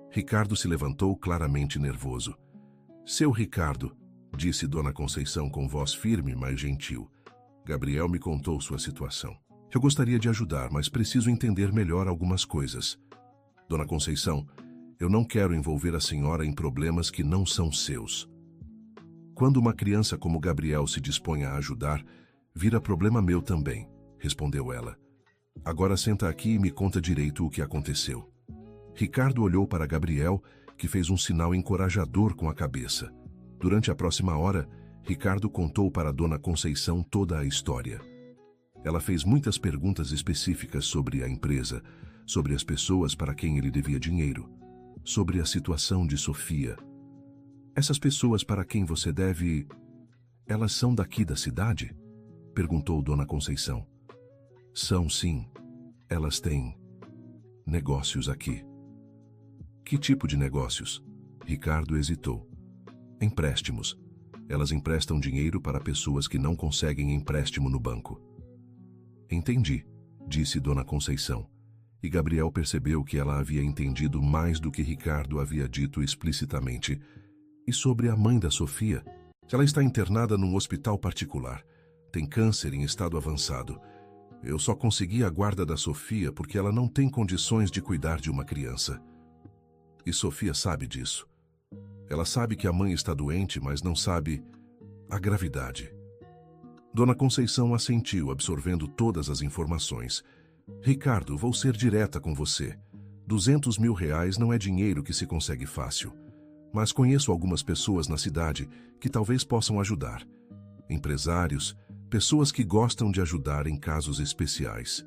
Ricardo se levantou claramente nervoso. Seu Ricardo, disse Dona Conceição com voz firme, mas gentil. Gabriel me contou sua situação. Eu gostaria de ajudar, mas preciso entender melhor algumas coisas. Dona Conceição, Eu não quero envolver a senhora em problemas que não são seus. Quando uma criança como Gabriel se dispõe a ajudar, vira problema meu também, respondeu ela. Agora senta aqui e me conta direito o que aconteceu. Ricardo olhou para Gabriel, que fez um sinal encorajador com a cabeça. Durante a próxima hora, Ricardo contou para Dona Conceição toda a história. Ela fez muitas perguntas específicas sobre a empresa, sobre as pessoas para quem ele devia dinheiro, sobre a situação de Sofia. Essas pessoas para quem você deve... Elas são daqui da cidade? Perguntou Dona Conceição. São, sim. Elas têm negócios aqui. Que tipo de negócios? Ricardo hesitou. Empréstimos. Elas emprestam dinheiro para pessoas que não conseguem empréstimo no banco. Entendi, disse Dona Conceição. E Gabriel percebeu que ela havia entendido mais do que Ricardo havia dito explicitamente. E sobre a mãe da Sofia? Ela está internada num hospital particular. Tem câncer em estado avançado. Eu só consegui a guarda da Sofia porque ela não tem condições de cuidar de uma criança. E Sofia sabe disso. Ela sabe que a mãe está doente, mas não sabe a gravidade. Dona Conceição assentiu, absorvendo todas as informações. Ricardo, vou ser direta com você. 200 mil reais não é dinheiro que se consegue fácil. Mas conheço algumas pessoas na cidade que talvez possam ajudar. Empresários, pessoas que gostam de ajudar em casos especiais.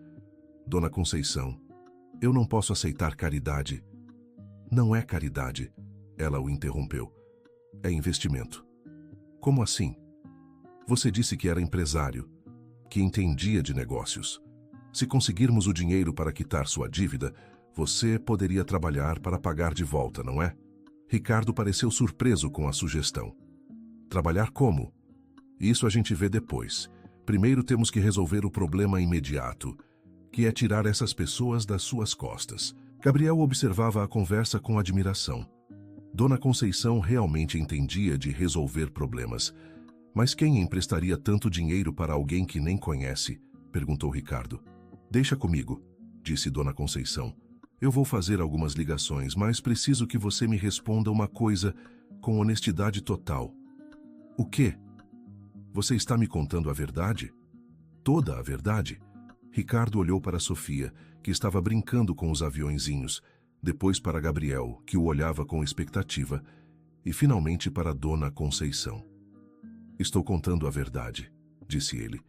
Dona Conceição, eu não posso aceitar caridade. Não é caridade, ela o interrompeu. É investimento. Como assim? Você disse que era empresário, que entendia de negócios. Se conseguirmos o dinheiro para quitar sua dívida, você poderia trabalhar para pagar de volta, não é? Ricardo pareceu surpreso com a sugestão. Trabalhar como? Isso a gente vê depois. Primeiro temos que resolver o problema imediato, que é tirar essas pessoas das suas costas. Gabriel observava a conversa com admiração. Dona Conceição realmente entendia de resolver problemas. Mas quem emprestaria tanto dinheiro para alguém que nem conhece? Perguntou Ricardo. Deixa comigo, disse Dona Conceição. Eu vou fazer algumas ligações, mas preciso que você me responda uma coisa com honestidade total. O quê? Você está me contando a verdade? Toda a verdade? Ricardo olhou para Sofia, que estava brincando com os aviõezinhos, depois para Gabriel, que o olhava com expectativa, e finalmente para Dona Conceição. Estou contando a verdade, disse ele.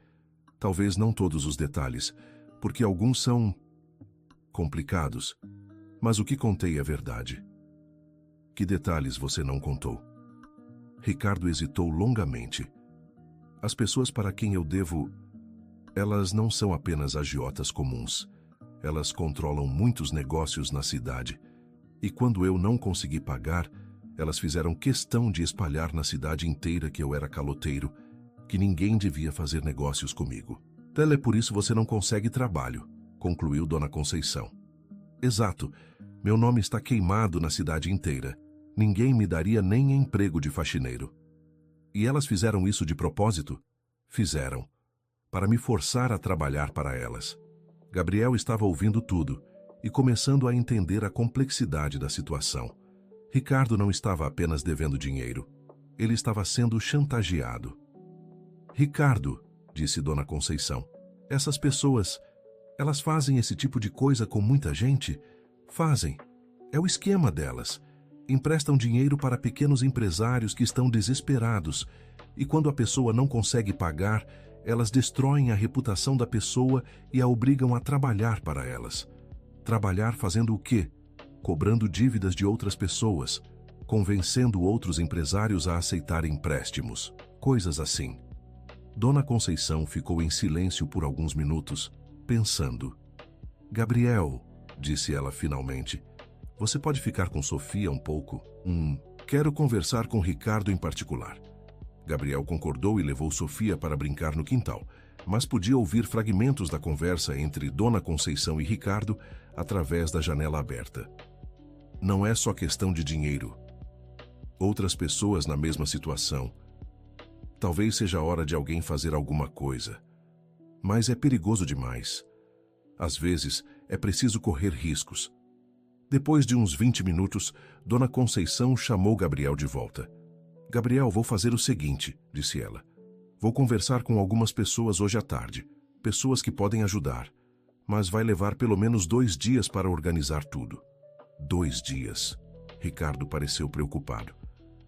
Talvez não todos os detalhes, porque alguns são complicados, mas o que contei é verdade. Que detalhes você não contou? Ricardo hesitou longamente. As pessoas para quem eu devo, elas não são apenas agiotas comuns. Elas controlam muitos negócios na cidade. E quando eu não consegui pagar, elas fizeram questão de espalhar na cidade inteira que eu era caloteiro, que ninguém devia fazer negócios comigo. É por isso você não consegue trabalho, concluiu Dona Conceição. Exato. Meu nome está queimado na cidade inteira. Ninguém me daria nem emprego de faxineiro. E elas fizeram isso de propósito? Fizeram. Para me forçar a trabalhar para elas. Gabriel estava ouvindo tudo e começando a entender a complexidade da situação. Ricardo não estava apenas devendo dinheiro. Ele estava sendo chantageado. Ricardo, disse Dona Conceição, essas pessoas, elas fazem esse tipo de coisa com muita gente? Fazem. É o esquema delas. Emprestam dinheiro para pequenos empresários que estão desesperados e quando a pessoa não consegue pagar, elas destroem a reputação da pessoa e a obrigam a trabalhar para elas. Trabalhar fazendo o quê? Cobrando dívidas de outras pessoas, convencendo outros empresários a aceitarem empréstimos, coisas assim. Dona Conceição ficou em silêncio por alguns minutos, pensando. Gabriel, disse ela finalmente, você pode ficar com Sofia um pouco? Quero conversar com Ricardo em particular. Gabriel concordou e levou Sofia para brincar no quintal, mas podia ouvir fragmentos da conversa entre Dona Conceição e Ricardo através da janela aberta. Não é só questão de dinheiro. Outras pessoas na mesma situação. Talvez seja a hora de alguém fazer alguma coisa. Mas é perigoso demais. Às vezes, é preciso correr riscos. Depois de uns 20 minutos, Dona Conceição chamou Gabriel de volta. Gabriel, vou fazer o seguinte, disse ela. Vou conversar com algumas pessoas hoje à tarde, pessoas que podem ajudar, mas vai levar pelo menos 2 dias para organizar tudo. 2 dias. Ricardo pareceu preocupado.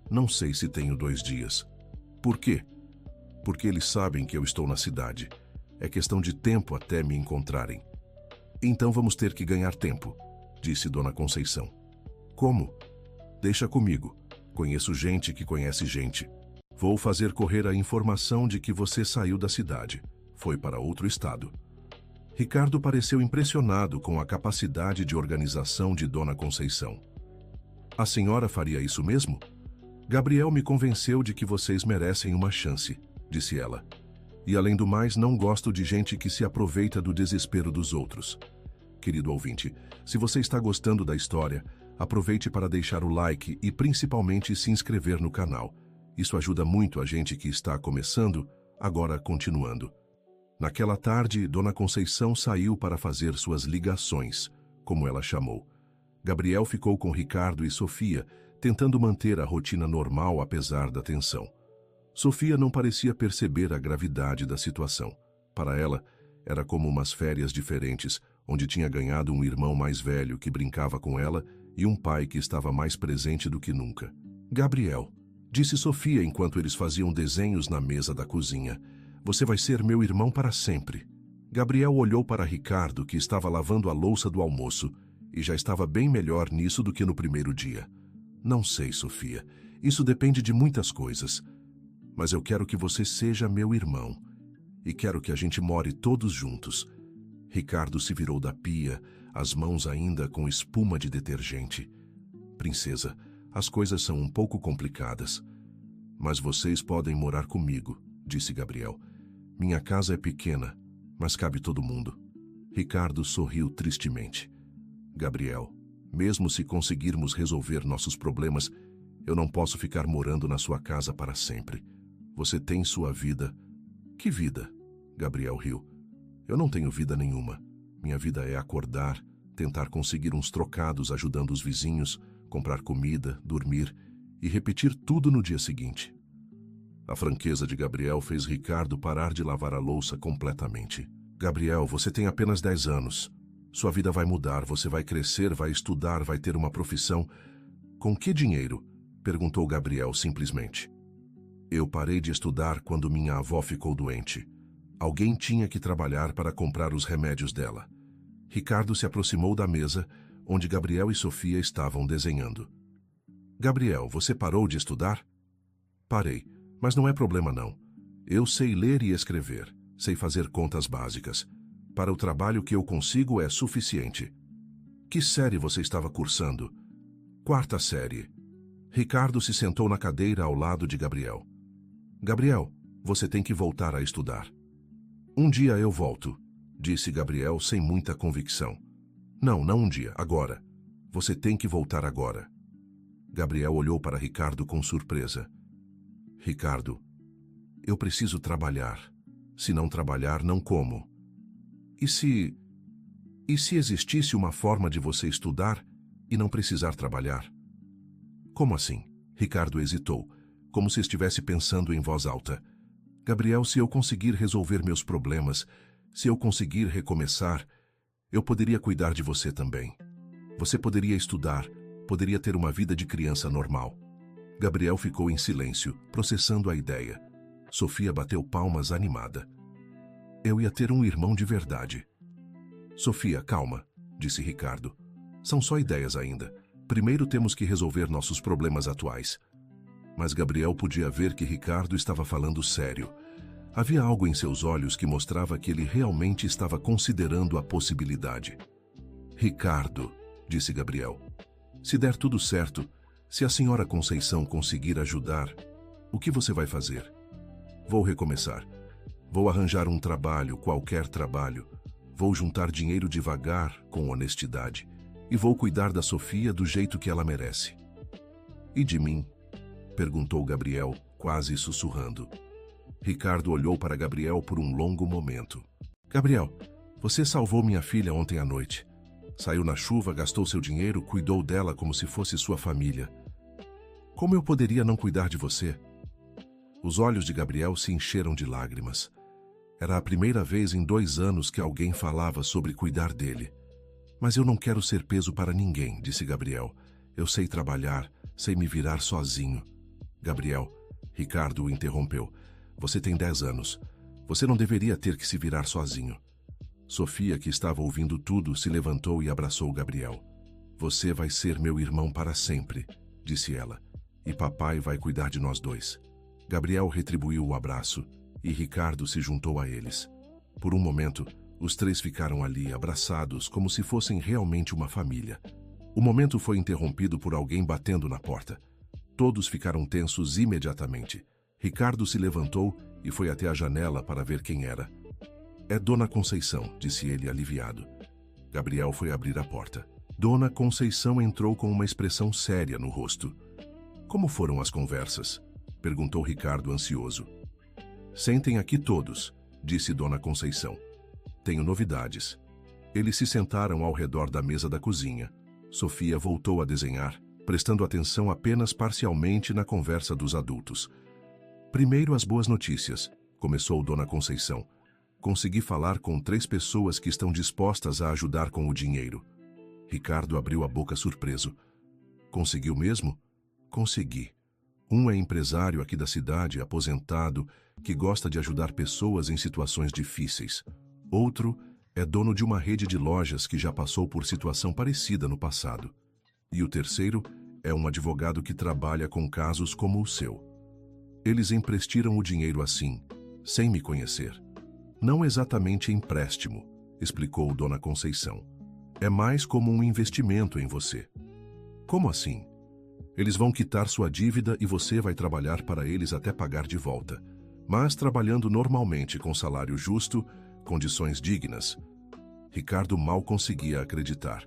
Não sei se tenho 2 dias. Por quê? Porque eles sabem que eu estou na cidade. É questão de tempo até me encontrarem. Então vamos ter que ganhar tempo, disse Dona Conceição. Como? Deixa comigo. Conheço gente que conhece gente. Vou fazer correr a informação de que você saiu da cidade. Foi para outro estado. Ricardo pareceu impressionado com a capacidade de organização de Dona Conceição. A senhora faria isso mesmo? Gabriel me convenceu de que vocês merecem uma chance, disse ela. E além do mais, não gosto de gente que se aproveita do desespero dos outros. Querido ouvinte, se você está gostando da história, aproveite para deixar o like e principalmente se inscrever no canal. Isso ajuda muito a gente que está começando, agora continuando. Naquela tarde, Dona Conceição saiu para fazer suas ligações, como ela chamou. Gabriel ficou com Ricardo e Sofia, tentando manter a rotina normal apesar da tensão. Sofia não parecia perceber a gravidade da situação. Para ela, era como umas férias diferentes, onde tinha ganhado um irmão mais velho que brincava com ela e um pai que estava mais presente do que nunca. Gabriel, disse Sofia enquanto eles faziam desenhos na mesa da cozinha, você vai ser meu irmão para sempre. Gabriel olhou para Ricardo, que estava lavando a louça do almoço, e já estava bem melhor nisso do que no primeiro dia. Não sei, Sofia. Isso depende de muitas coisas. Mas eu quero que você seja meu irmão. E quero que a gente more todos juntos. Ricardo se virou da pia, as mãos ainda com espuma de detergente. Princesa, as coisas são um pouco complicadas. Mas vocês podem morar comigo, disse Gabriel. Minha casa é pequena, mas cabe todo mundo. Ricardo sorriu tristemente. Gabriel, mesmo se conseguirmos resolver nossos problemas, eu não posso ficar morando na sua casa para sempre. Você tem sua vida. Que vida? Gabriel riu. Eu não tenho vida nenhuma. Minha vida é acordar, tentar conseguir uns trocados ajudando os vizinhos, comprar comida, dormir e repetir tudo no dia seguinte. A franqueza de Gabriel fez Ricardo parar de lavar a louça completamente. Gabriel, você tem apenas 10 anos. Sua vida vai mudar, você vai crescer, vai estudar, vai ter uma profissão. Com que dinheiro? Perguntou Gabriel simplesmente. Eu parei de estudar quando minha avó ficou doente. Alguém tinha que trabalhar para comprar os remédios dela. Ricardo se aproximou da mesa, onde Gabriel e Sofia estavam desenhando. Gabriel, você parou de estudar? Parei, mas não é problema não. Eu sei ler e escrever, sei fazer contas básicas. Para o trabalho que eu consigo é suficiente. Que série você estava cursando? 4ª série. Ricardo se sentou na cadeira ao lado de Gabriel. Gabriel, você tem que voltar a estudar. Um dia eu volto, disse Gabriel sem muita convicção. Não um dia, agora. Você tem que voltar agora. Gabriel olhou para Ricardo com surpresa. Ricardo, eu preciso trabalhar. Se não trabalhar, não como. E se existisse uma forma de você estudar e não precisar trabalhar? Como assim? Ricardo hesitou, como se estivesse pensando em voz alta. Gabriel, se eu conseguir resolver meus problemas, se eu conseguir recomeçar, eu poderia cuidar de você também. Você poderia estudar, poderia ter uma vida de criança normal. Gabriel ficou em silêncio, processando a ideia. Sofia bateu palmas animada. Eu ia ter um irmão de verdade. Sofia, calma, disse Ricardo. São só ideias ainda. Primeiro temos que resolver nossos problemas atuais. Mas Gabriel podia ver que Ricardo estava falando sério. Havia algo em seus olhos que mostrava que ele realmente estava considerando a possibilidade. Ricardo, disse Gabriel, se der tudo certo, se a senhora Conceição conseguir ajudar, o que você vai fazer? Vou recomeçar. Vou arranjar um trabalho, qualquer trabalho. Vou juntar dinheiro devagar, com honestidade. E vou cuidar da Sofia do jeito que ela merece. E de mim? Perguntou Gabriel, quase sussurrando. Ricardo olhou para Gabriel por um longo momento. Gabriel, você salvou minha filha ontem à noite. Saiu na chuva, gastou seu dinheiro, cuidou dela como se fosse sua família. Como eu poderia não cuidar de você? Os olhos de Gabriel se encheram de lágrimas. Era a primeira vez em 2 anos que alguém falava sobre cuidar dele. Mas eu não quero ser peso para ninguém, disse Gabriel. Eu sei trabalhar, sei me virar sozinho. Gabriel, Ricardo o interrompeu. Você tem 10 anos. Você não deveria ter que se virar sozinho. Sofia, que estava ouvindo tudo, se levantou e abraçou Gabriel. Você vai ser meu irmão para sempre, disse ela. E papai vai cuidar de nós dois. Gabriel retribuiu o abraço e Ricardo se juntou a eles. Por um momento, os 3 ficaram ali, abraçados, como se fossem realmente uma família. O momento foi interrompido por alguém batendo na porta. Todos ficaram tensos imediatamente. Ricardo se levantou e foi até a janela para ver quem era. É Dona Conceição, disse ele aliviado. Gabriel foi abrir a porta. Dona Conceição entrou com uma expressão séria no rosto. Como foram as conversas? Perguntou Ricardo ansioso. Sentem aqui todos, disse Dona Conceição. Tenho novidades. Eles se sentaram ao redor da mesa da cozinha. Sofia voltou a desenhar, prestando atenção apenas parcialmente na conversa dos adultos. Primeiro as boas notícias, começou Dona Conceição. Consegui falar com 3 pessoas que estão dispostas a ajudar com o dinheiro. Ricardo abriu a boca surpreso. Conseguiu mesmo? Consegui. Um é empresário aqui da cidade, aposentado, que gosta de ajudar pessoas em situações difíceis. Outro é dono de uma rede de lojas que já passou por situação parecida no passado. E o terceiro é um advogado que trabalha com casos como o seu. Eles emprestiram o dinheiro assim, sem me conhecer. Não exatamente empréstimo, explicou Dona Conceição. É mais como um investimento em você. Como assim? Eles vão quitar sua dívida e você vai trabalhar para eles até pagar de volta, mas trabalhando normalmente com salário justo, condições dignas. Ricardo mal conseguia acreditar.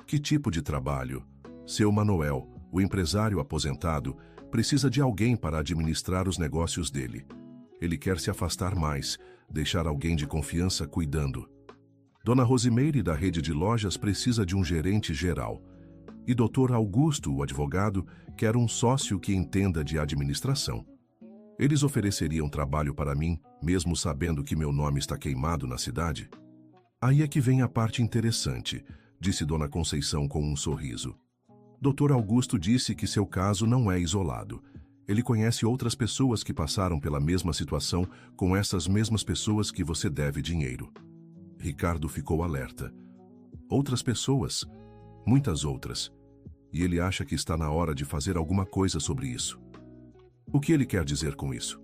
Que tipo de trabalho? Seu Manuel, o empresário aposentado, precisa de alguém para administrar os negócios dele. Ele quer se afastar mais, deixar alguém de confiança cuidando. Dona Rosimeire, da rede de lojas, precisa de um gerente geral. E Dr. Augusto, o advogado, quer um sócio que entenda de administração. Eles ofereceriam trabalho para mim, mesmo sabendo que meu nome está queimado na cidade? Aí é que vem a parte interessante, disse Dona Conceição com um sorriso. Dr. Augusto disse que seu caso não é isolado. Ele conhece outras pessoas que passaram pela mesma situação com essas mesmas pessoas que você deve dinheiro. Ricardo ficou alerta. Outras pessoas? Muitas outras. E ele acha que está na hora de fazer alguma coisa sobre isso. O que ele quer dizer com isso?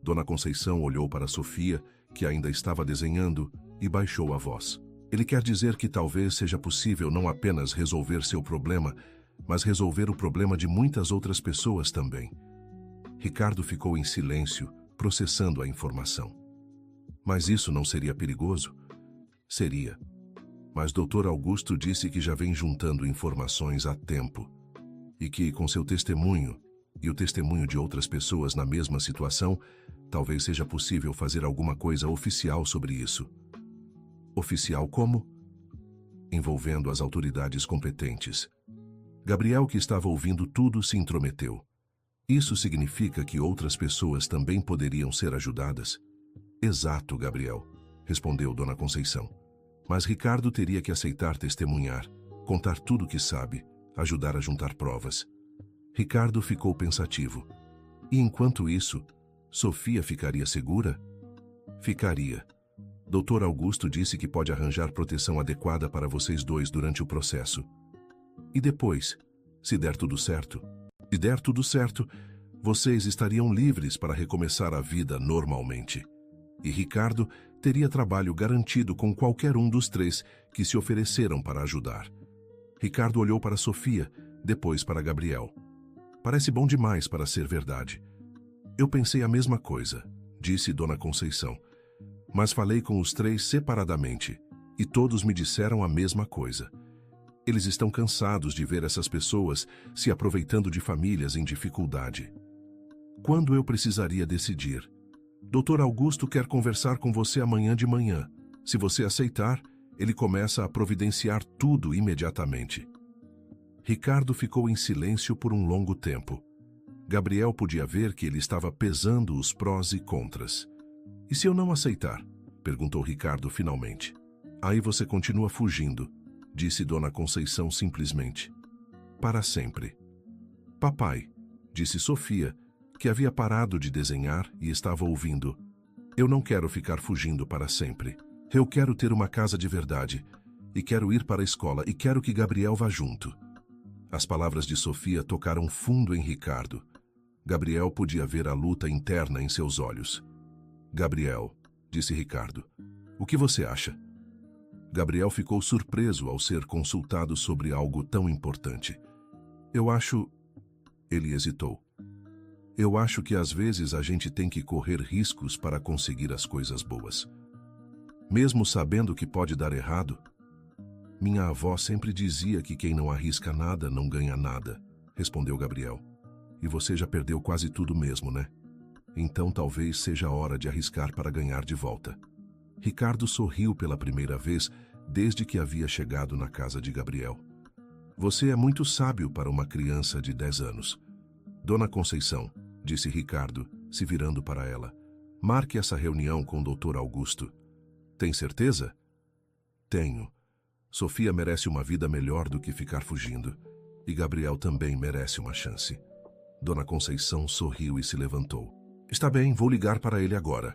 Dona Conceição olhou para Sofia, que ainda estava desenhando, e baixou a voz. Ele quer dizer que talvez seja possível não apenas resolver seu problema, mas resolver o problema de muitas outras pessoas também. Ricardo ficou em silêncio, processando a informação. Mas isso não seria perigoso? Seria. Mas Dr. Augusto disse que já vem juntando informações há tempo e que, com seu testemunho e o testemunho de outras pessoas na mesma situação, talvez seja possível fazer alguma coisa oficial sobre isso. Oficial como? Envolvendo as autoridades competentes. Gabriel, que estava ouvindo tudo, se intrometeu. Isso significa que outras pessoas também poderiam ser ajudadas? Exato, Gabriel, respondeu Dona Conceição. Mas Ricardo teria que aceitar testemunhar, contar tudo o que sabe, ajudar a juntar provas. Ricardo ficou pensativo. E enquanto isso, Sofia ficaria segura? Ficaria. Dr. Augusto disse que pode arranjar proteção adequada para vocês dois durante o processo. E depois, se der tudo certo? Se der tudo certo, vocês estariam livres para recomeçar a vida normalmente. E Ricardo teria trabalho garantido com qualquer um dos 3 que se ofereceram para ajudar. Ricardo olhou para Sofia, depois para Gabriel. Parece bom demais para ser verdade. Eu pensei a mesma coisa, disse Dona Conceição. Mas falei com os 3 separadamente, e todos me disseram a mesma coisa. Eles estão cansados de ver essas pessoas se aproveitando de famílias em dificuldade. Quando eu precisaria decidir? Dr. Augusto quer conversar com você amanhã de manhã. Se você aceitar, ele começa a providenciar tudo imediatamente. Ricardo ficou em silêncio por um longo tempo. Gabriel podia ver que ele estava pesando os prós e contras. "E se eu não aceitar?" perguntou Ricardo finalmente. "Aí você continua fugindo", disse Dona Conceição simplesmente. "Para sempre." "Papai", disse Sofia, que havia parado de desenhar e estava ouvindo. "Eu não quero ficar fugindo para sempre. Eu quero ter uma casa de verdade. E quero ir para a escola e quero que Gabriel vá junto." As palavras de Sofia tocaram fundo em Ricardo. Gabriel podia ver a luta interna em seus olhos. "Gabriel", disse Ricardo, "o que você acha?" Gabriel ficou surpreso ao ser consultado sobre algo tão importante. "Eu acho..." Ele hesitou. "Eu acho que às vezes a gente tem que correr riscos para conseguir as coisas boas. Mesmo sabendo que pode dar errado." "Minha avó sempre dizia que quem não arrisca nada não ganha nada", respondeu Gabriel. "E você já perdeu quase tudo mesmo, né? Então talvez seja a hora de arriscar para ganhar de volta." Ricardo sorriu pela primeira vez desde que havia chegado na casa de Gabriel. "Você é muito sábio para uma criança de 10 anos. Dona Conceição", disse Ricardo, se virando para ela, "marque essa reunião com o Dr. Augusto." "Tem certeza?" "Tenho. Sofia merece uma vida melhor do que ficar fugindo. E Gabriel também merece uma chance." Dona Conceição sorriu e se levantou. "Está bem, vou ligar para ele agora.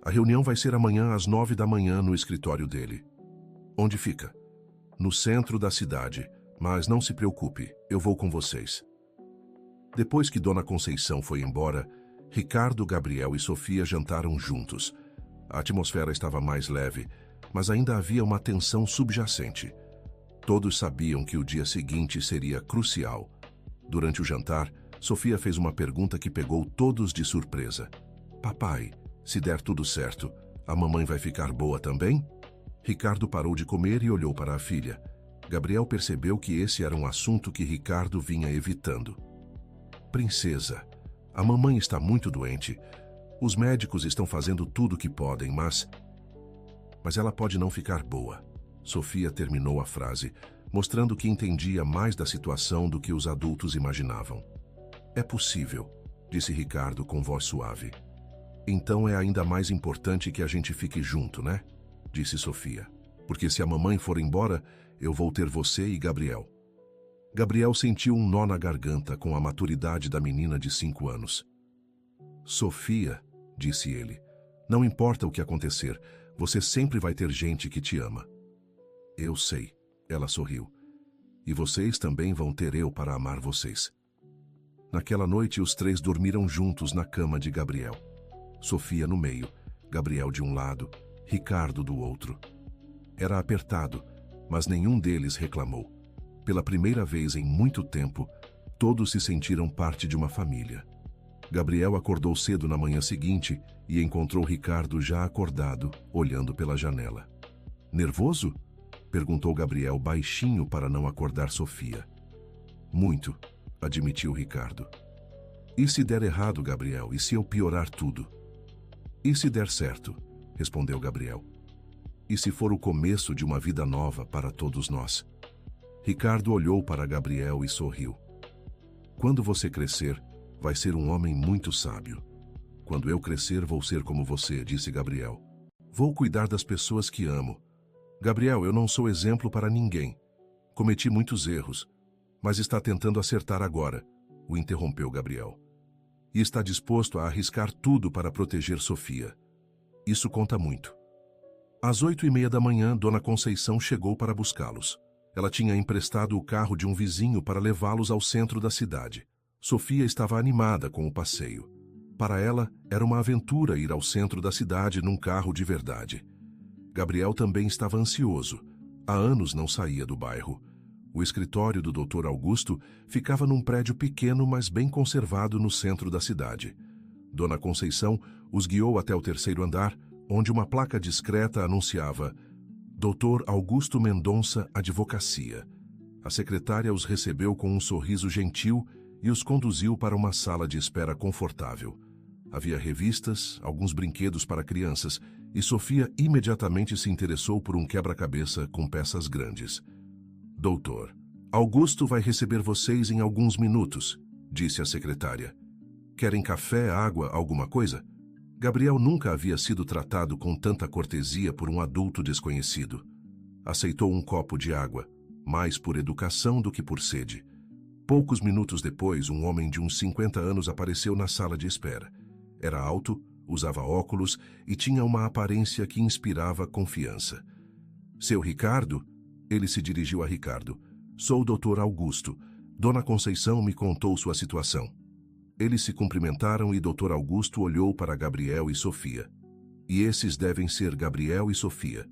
A reunião vai ser amanhã às 9 da manhã no escritório dele." "Onde fica?" "No centro da cidade, mas não se preocupe, eu vou com vocês." Depois que Dona Conceição foi embora, Ricardo, Gabriel e Sofia jantaram juntos. A atmosfera estava mais leve, mas ainda havia uma tensão subjacente. Todos sabiam que o dia seguinte seria crucial. Durante o jantar, Sofia fez uma pergunta que pegou todos de surpresa. "Papai, se der tudo certo, a mamãe vai ficar boa também?" Ricardo parou de comer e olhou para a filha. Gabriel percebeu que esse era um assunto que Ricardo vinha evitando. "Princesa, a mamãe está muito doente. Os médicos estão fazendo tudo o que podem, mas ela pode não ficar boa." Sofia terminou a frase, mostrando que entendia mais da situação do que os adultos imaginavam. "É possível", disse Ricardo com voz suave. "Então é ainda mais importante que a gente fique junto, né?" disse Sofia. "Porque se a mamãe for embora, eu vou ter você e Gabriel." Gabriel sentiu um nó na garganta com a maturidade da menina de 5 anos. "Sofia", disse ele, "não importa o que acontecer, você sempre vai ter gente que te ama." "Eu sei", ela sorriu. "E vocês também vão ter eu para amar vocês." Naquela noite, os três dormiram juntos na cama de Gabriel. Sofia no meio, Gabriel de um lado, Ricardo do outro. Era apertado, mas nenhum deles reclamou. Pela primeira vez em muito tempo, todos se sentiram parte de uma família. Gabriel acordou cedo na manhã seguinte e encontrou Ricardo já acordado, olhando pela janela. "Nervoso?" perguntou Gabriel baixinho para não acordar Sofia. "Muito", admitiu Ricardo. "E se der errado, Gabriel? E se eu piorar tudo?" "E se der certo?", respondeu Gabriel. "E se for o começo de uma vida nova para todos nós?" Ricardo olhou para Gabriel e sorriu. "Quando você crescer, vai ser um homem muito sábio." "Quando eu crescer, vou ser como você", disse Gabriel. "Vou cuidar das pessoas que amo." "Gabriel, eu não sou exemplo para ninguém. Cometi muitos erros, mas está tentando acertar agora", o interrompeu Gabriel. "E está disposto a arriscar tudo para proteger Sofia. Isso conta muito." Às 8h30 da manhã, Dona Conceição chegou para buscá-los. Ela tinha emprestado o carro de um vizinho para levá-los ao centro da cidade. Sofia estava animada com o passeio. Para ela, era uma aventura ir ao centro da cidade num carro de verdade. Gabriel também estava ansioso. Há anos não saía do bairro. O escritório do Dr. Augusto ficava num prédio pequeno, mas bem conservado no centro da cidade. Dona Conceição os guiou até o 3º andar, onde uma placa discreta anunciava Dr. Augusto Mendonça Advocacia. A secretária os recebeu com um sorriso gentil e os conduziu para uma sala de espera confortável. Havia revistas, alguns brinquedos para crianças e Sofia imediatamente se interessou por um quebra-cabeça com peças grandes. Doutor, Augusto vai receber vocês em alguns minutos, disse a secretária. Querem café, água, alguma coisa? Gabriel nunca havia sido tratado com tanta cortesia por um adulto desconhecido. Aceitou um copo de água, mais por educação do que por sede. Poucos minutos depois, um homem de uns 50 anos apareceu na sala de espera. Era alto, usava óculos e tinha uma aparência que inspirava confiança. Seu Ricardo? Ele se dirigiu a Ricardo. Sou o Dr. Augusto. Dona Conceição me contou sua situação. Eles se cumprimentaram e Dr. Augusto olhou para Gabriel e Sofia. E esses devem ser Gabriel e Sofia.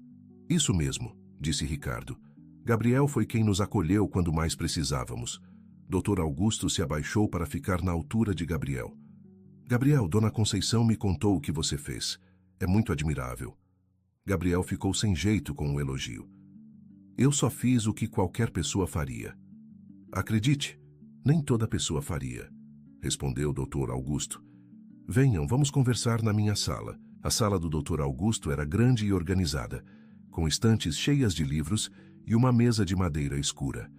Isso mesmo, disse Ricardo. Gabriel foi quem nos acolheu quando mais precisávamos. Dr. Augusto se abaixou para ficar na altura de Gabriel. Gabriel, Dona Conceição me contou o que você fez. É muito admirável. Gabriel ficou sem jeito com o elogio. Eu só fiz o que qualquer pessoa faria. Acredite, nem toda pessoa faria, respondeu o Dr. Augusto. Venham, vamos conversar na minha sala. A sala do Dr. Augusto era grande e organizada, com estantes cheias de livros e uma mesa de madeira escura.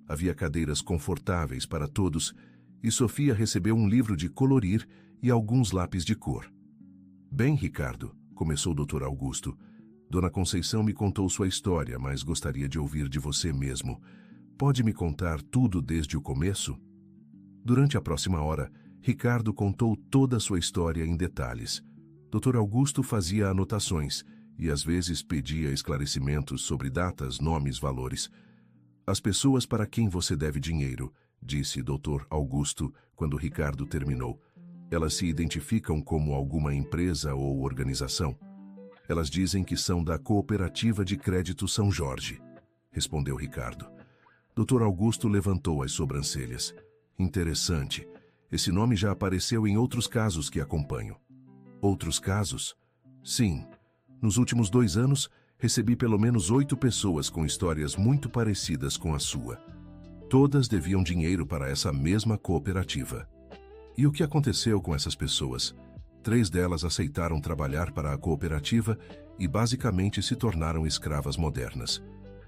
Havia cadeiras confortáveis para todos e Sofia recebeu um livro de colorir e alguns lápis de cor. Bem, Ricardo, começou o Dr. Augusto, Dona Conceição me contou sua história, mas gostaria de ouvir de você mesmo. Pode me contar tudo desde o começo? Durante a próxima hora, Ricardo contou toda a sua história em detalhes. Dr. Augusto fazia anotações e às vezes pedia esclarecimentos sobre datas, nomes, valores. As pessoas para quem você deve dinheiro, disse Dr. Augusto quando Ricardo terminou. Elas se identificam como alguma empresa ou organização? Elas dizem que são da Cooperativa de Crédito São Jorge, respondeu Ricardo. Dr. Augusto levantou as sobrancelhas. Interessante. Esse nome já apareceu em outros casos que acompanho. Outros casos? Sim. Nos últimos 2 anos, recebi pelo menos 8 pessoas com histórias muito parecidas com a sua. Todas deviam dinheiro para essa mesma cooperativa. E o que aconteceu com essas pessoas? 3 delas aceitaram trabalhar para a cooperativa e basicamente se tornaram escravas modernas.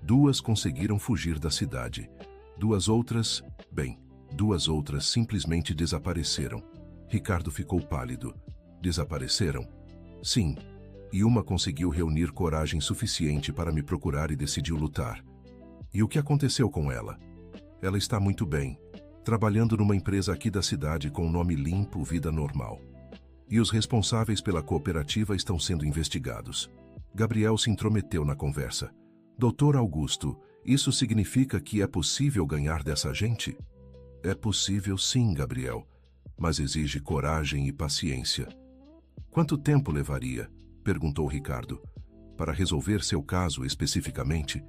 2 conseguiram fugir da cidade. 2 outras simplesmente desapareceram. Ricardo ficou pálido. Desapareceram? Sim. E uma conseguiu reunir coragem suficiente para me procurar e decidiu lutar. E o que aconteceu com ela? Ela está muito bem, trabalhando numa empresa aqui da cidade com nome limpo, vida normal. E os responsáveis pela cooperativa estão sendo investigados. Gabriel se intrometeu na conversa. Dr. Augusto, isso significa que é possível ganhar dessa gente? É possível sim, Gabriel, mas exige coragem e paciência. Quanto tempo levaria? Perguntou Ricardo. Para resolver seu caso especificamente,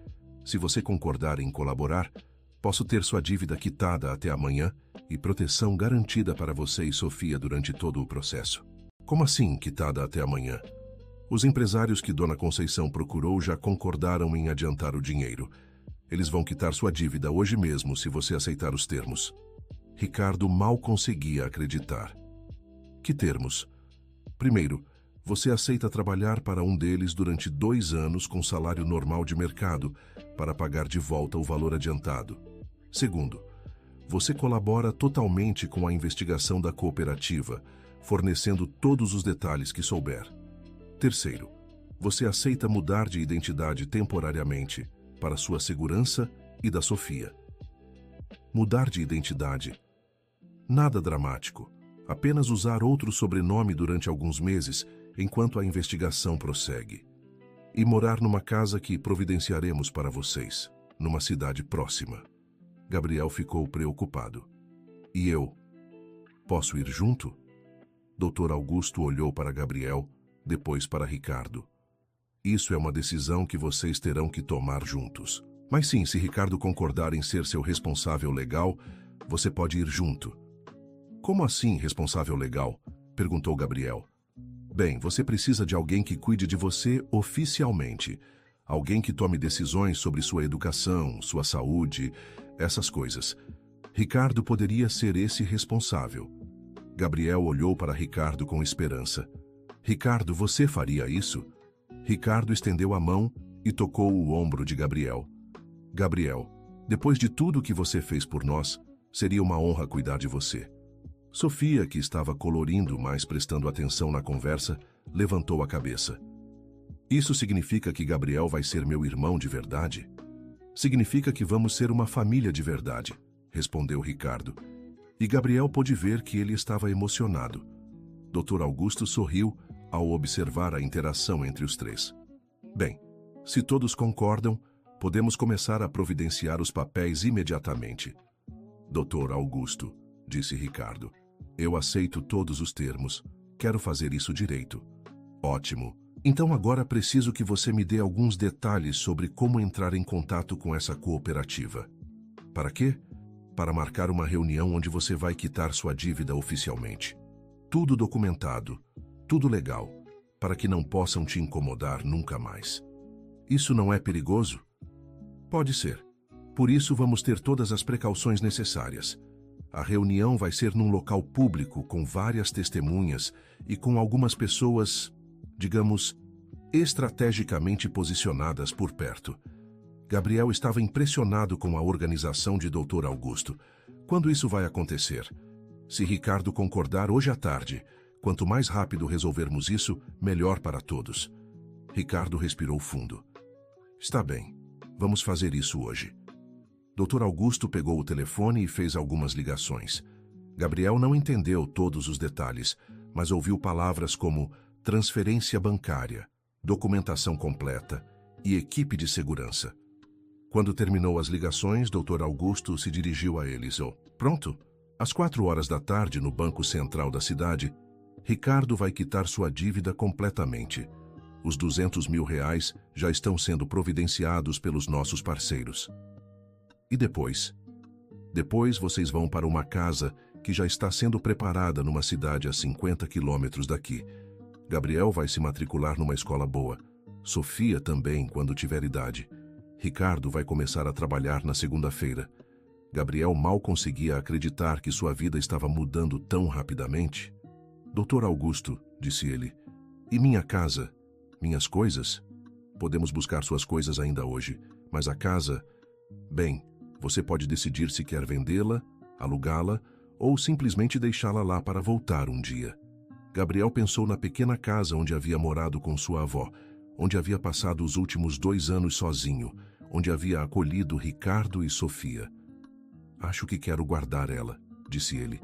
se você concordar em colaborar, posso ter sua dívida quitada até amanhã e proteção garantida para você e Sofia durante todo o processo. Como assim, quitada até amanhã? Os empresários que Dona Conceição procurou já concordaram em adiantar o dinheiro. Eles vão quitar sua dívida hoje mesmo se você aceitar os termos. Ricardo mal conseguia acreditar. Que termos? Primeiro, você aceita trabalhar para um deles durante 2 anos com salário normal de mercado para pagar de volta o valor adiantado. Segundo, você colabora totalmente com a investigação da cooperativa, fornecendo todos os detalhes que souber. Terceiro, você aceita mudar de identidade temporariamente para sua segurança e da Sofia. Mudar de identidade. Nada dramático. Apenas usar outro sobrenome durante alguns meses enquanto a investigação prossegue. E morar numa casa que providenciaremos para vocês, numa cidade próxima. Gabriel ficou preocupado. E eu? Posso ir junto? Dr. Augusto olhou para Gabriel, depois para Ricardo. Isso é uma decisão que vocês terão que tomar juntos. Mas sim, se Ricardo concordar em ser seu responsável legal, você pode ir junto. Como assim, responsável legal? Perguntou Gabriel. Bem, você precisa de alguém que cuide de você oficialmente. Alguém que tome decisões sobre sua educação, sua saúde, essas coisas. Ricardo poderia ser esse responsável. Gabriel olhou para Ricardo com esperança. Ricardo, você faria isso? Ricardo estendeu a mão e tocou o ombro de Gabriel. Gabriel, depois de tudo que você fez por nós, seria uma honra cuidar de você. Sofia, que estava colorindo, mas prestando atenção na conversa, levantou a cabeça. Isso significa que Gabriel vai ser meu irmão de verdade? Significa que vamos ser uma família de verdade, respondeu Ricardo. E Gabriel pôde ver que ele estava emocionado. Dr. Augusto sorriu ao observar a interação entre os três. Bem, se todos concordam, podemos começar a providenciar os papéis imediatamente. Dr. Augusto, disse Ricardo, eu aceito todos os termos. Quero fazer isso direito. Ótimo. Então agora preciso que você me dê alguns detalhes sobre como entrar em contato com essa cooperativa. Para quê? Para marcar uma reunião onde você vai quitar sua dívida oficialmente. Tudo documentado, tudo legal, para que não possam te incomodar nunca mais. Isso não é perigoso? Pode ser. Por isso vamos ter todas as precauções necessárias. A reunião vai ser num local público com várias testemunhas e com algumas pessoas, digamos, estrategicamente posicionadas por perto. Gabriel estava impressionado com a organização de Dr. Augusto. Quando isso vai acontecer? Se Ricardo concordar hoje à tarde, quanto mais rápido resolvermos isso, melhor para todos. Ricardo respirou fundo. Está bem, vamos fazer isso hoje. Dr. Augusto pegou o telefone e fez algumas ligações. Gabriel não entendeu todos os detalhes, mas ouviu palavras como transferência bancária, documentação completa e equipe de segurança. Quando terminou as ligações, Dr. Augusto se dirigiu a eles. Pronto? Às 4 da tarde, no Banco Central da cidade, Ricardo vai quitar sua dívida completamente. Os R$200 mil já estão sendo providenciados pelos nossos parceiros. E depois? Depois vocês vão para uma casa que já está sendo preparada numa cidade a 50 quilômetros daqui. Gabriel vai se matricular numa escola boa. Sofia também, quando tiver idade. Ricardo vai começar a trabalhar na segunda-feira. Gabriel mal conseguia acreditar que sua vida estava mudando tão rapidamente. Dr. Augusto, disse ele, e minha casa? Minhas coisas? Podemos buscar suas coisas ainda hoje, mas a casa... Bem, você pode decidir se quer vendê-la, alugá-la ou simplesmente deixá-la lá para voltar um dia. Gabriel pensou na pequena casa onde havia morado com sua avó, onde havia passado os últimos 2 anos sozinho, onde havia acolhido Ricardo e Sofia. Acho que quero guardar ela, disse ele,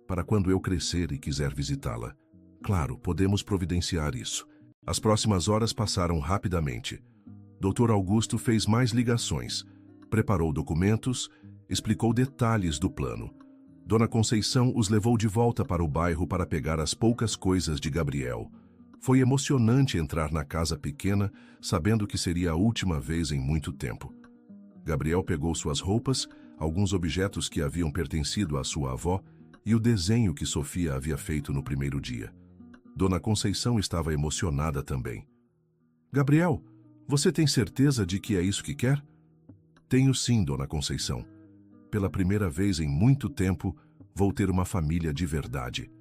para quando eu crescer e quiser visitá-la. Claro, podemos providenciar isso. As próximas horas passaram rapidamente. Dr. Augusto fez mais ligações, preparou documentos, explicou detalhes do plano. Dona Conceição os levou de volta para o bairro para pegar as poucas coisas de Gabriel. Foi emocionante entrar na casa pequena, sabendo que seria a última vez em muito tempo. Gabriel pegou suas roupas, alguns objetos que haviam pertencido à sua avó e o desenho que Sofia havia feito no primeiro dia. Dona Conceição estava emocionada também. Gabriel, você tem certeza de que é isso que quer? Tenho sim, Dona Conceição. Pela primeira vez em muito tempo, vou ter uma família de verdade.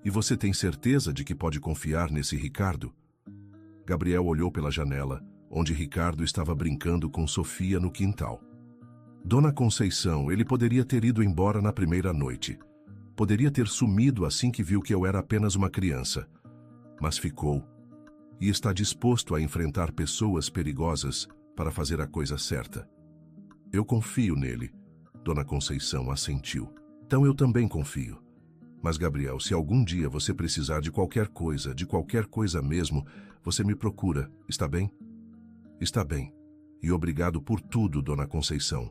E você tem certeza de que pode confiar nesse Ricardo? Gabriel olhou pela janela, onde Ricardo estava brincando com Sofia no quintal. Dona Conceição, ele poderia ter ido embora na primeira noite. Poderia ter sumido assim que viu que eu era apenas uma criança. Mas ficou. E está disposto a enfrentar pessoas perigosas para fazer a coisa certa. Eu confio nele. Dona Conceição assentiu. Então eu também confio. Mas, Gabriel, se algum dia você precisar de qualquer coisa mesmo, você me procura, está bem? Está bem. E obrigado por tudo, Dona Conceição.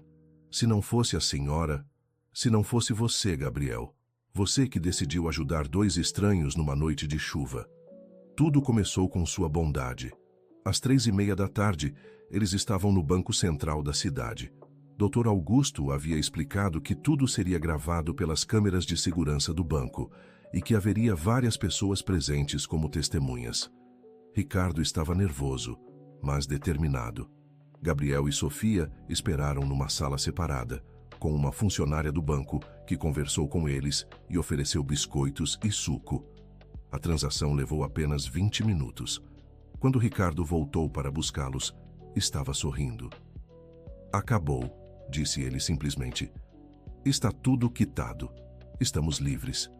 Se não fosse a senhora, se não fosse você, Gabriel, você que decidiu ajudar 2 estranhos numa noite de chuva. Tudo começou com sua bondade. Às 3:30 da tarde, eles estavam no Banco Central da cidade. Dr. Augusto havia explicado que tudo seria gravado pelas câmeras de segurança do banco e que haveria várias pessoas presentes como testemunhas. Ricardo estava nervoso, mas determinado. Gabriel e Sofia esperaram numa sala separada, com uma funcionária do banco que conversou com eles e ofereceu biscoitos e suco. A transação levou apenas 20 minutos. Quando Ricardo voltou para buscá-los, estava sorrindo. Acabou, disse ele simplesmente. Está tudo quitado. Estamos livres.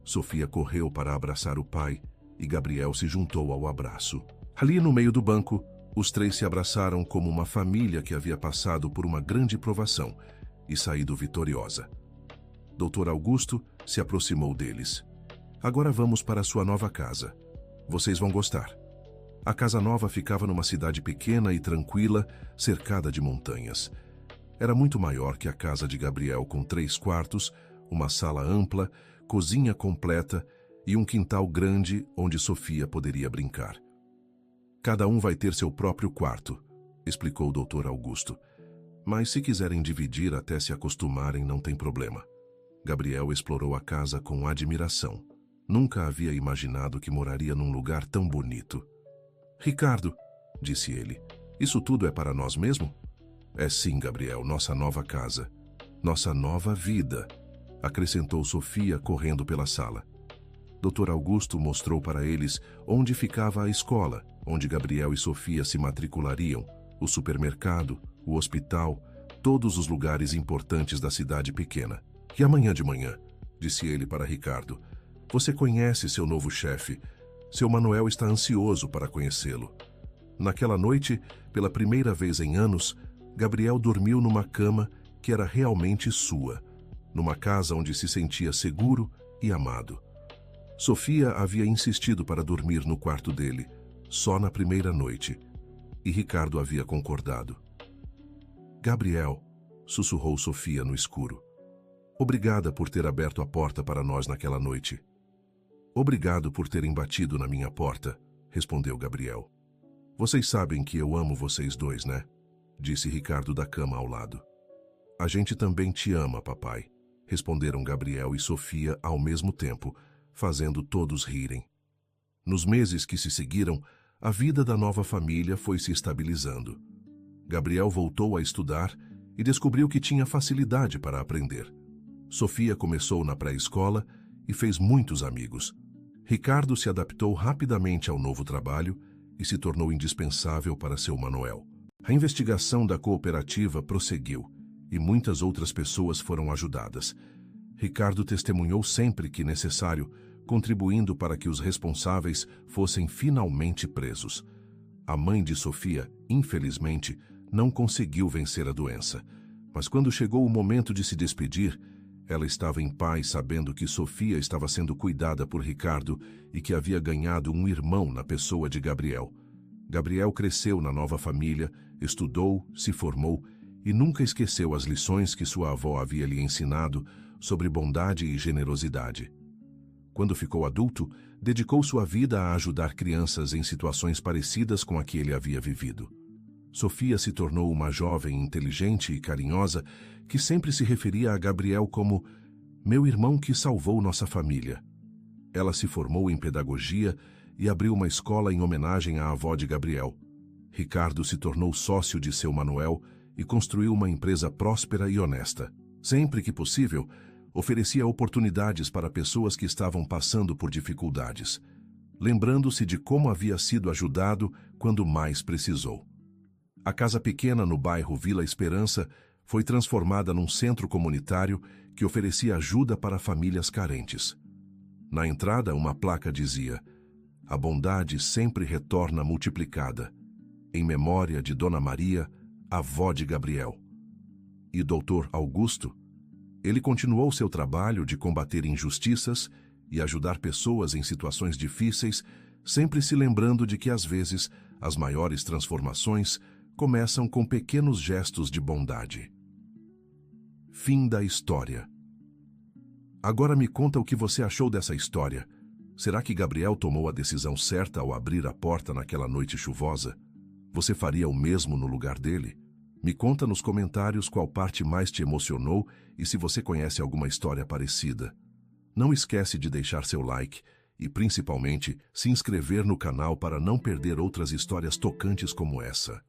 Sofia correu para abraçar o pai e Gabriel se juntou ao abraço. Ali no meio do banco, os três se abraçaram como uma família que havia passado por uma grande provação e saído vitoriosa. Dr. Augusto se aproximou deles. Agora vamos para sua nova casa. Vocês vão gostar. A casa nova ficava numa cidade pequena e tranquila, cercada de montanhas. Era muito maior que a casa de Gabriel, com 3 quartos, uma sala ampla, cozinha completa e um quintal grande onde Sofia poderia brincar. Cada um vai ter seu próprio quarto, explicou o Dr. Augusto. Mas se quiserem dividir até se acostumarem, não tem problema. Gabriel explorou a casa com admiração. Nunca havia imaginado que moraria num lugar tão bonito. Ricardo, disse ele, isso tudo é para nós mesmo? É sim, Gabriel, nossa nova casa. Nossa nova vida, acrescentou Sofia correndo pela sala. Dr. Augusto mostrou para eles onde ficava a escola, onde Gabriel e Sofia se matriculariam, o supermercado, o hospital, todos os lugares importantes da cidade pequena. E amanhã de manhã, disse ele para Ricardo, você conhece seu novo chefe. Seu Manuel está ansioso para conhecê-lo. Naquela noite, pela primeira vez em anos, Gabriel dormiu numa cama que era realmente sua, numa casa onde se sentia seguro e amado. Sofia havia insistido para dormir no quarto dele, só na primeira noite, e Ricardo havia concordado. Gabriel, sussurrou Sofia no escuro. Obrigada por ter aberto a porta para nós naquela noite. Obrigado por terem batido na minha porta, respondeu Gabriel. Vocês sabem que eu amo vocês dois, né? Disse Ricardo da cama ao lado. A gente também te ama, papai, responderam Gabriel e Sofia ao mesmo tempo, fazendo todos rirem. Nos meses que se seguiram, a vida da nova família foi se estabilizando. Gabriel voltou a estudar e descobriu que tinha facilidade para aprender. Sofia começou na pré-escola e fez muitos amigos. Ricardo se adaptou rapidamente ao novo trabalho e se tornou indispensável para seu Manuel. A investigação da cooperativa prosseguiu e muitas outras pessoas foram ajudadas. Ricardo testemunhou sempre que necessário, contribuindo para que os responsáveis fossem finalmente presos. A mãe de Sofia, infelizmente, não conseguiu vencer a doença, mas quando chegou o momento de se despedir, ela estava em paz sabendo que Sofia estava sendo cuidada por Ricardo e que havia ganhado um irmão na pessoa de Gabriel. Gabriel cresceu na nova família, estudou, se formou e nunca esqueceu as lições que sua avó havia lhe ensinado sobre bondade e generosidade. Quando ficou adulto, dedicou sua vida a ajudar crianças em situações parecidas com a que ele havia vivido. Sofia se tornou uma jovem inteligente e carinhosa que sempre se referia a Gabriel como meu irmão que salvou nossa família. Ela se formou em pedagogia e abriu uma escola em homenagem à avó de Gabriel. Ricardo se tornou sócio de seu Manuel e construiu uma empresa próspera e honesta. Sempre que possível, oferecia oportunidades para pessoas que estavam passando por dificuldades, lembrando-se de como havia sido ajudado quando mais precisou. A casa pequena no bairro Vila Esperança foi transformada num centro comunitário que oferecia ajuda para famílias carentes. Na entrada, uma placa dizia: "A bondade sempre retorna multiplicada, em memória de Dona Maria, avó de Gabriel." E Dr. Augusto? Ele continuou seu trabalho de combater injustiças e ajudar pessoas em situações difíceis, sempre se lembrando de que, às vezes, as maiores transformações começam com pequenos gestos de bondade. Fim da história. Agora me conta o que você achou dessa história. Será que Gabriel tomou a decisão certa ao abrir a porta naquela noite chuvosa? Você faria o mesmo no lugar dele? Me conta nos comentários qual parte mais te emocionou e se você conhece alguma história parecida. Não esquece de deixar seu like e, principalmente, se inscrever no canal para não perder outras histórias tocantes como essa.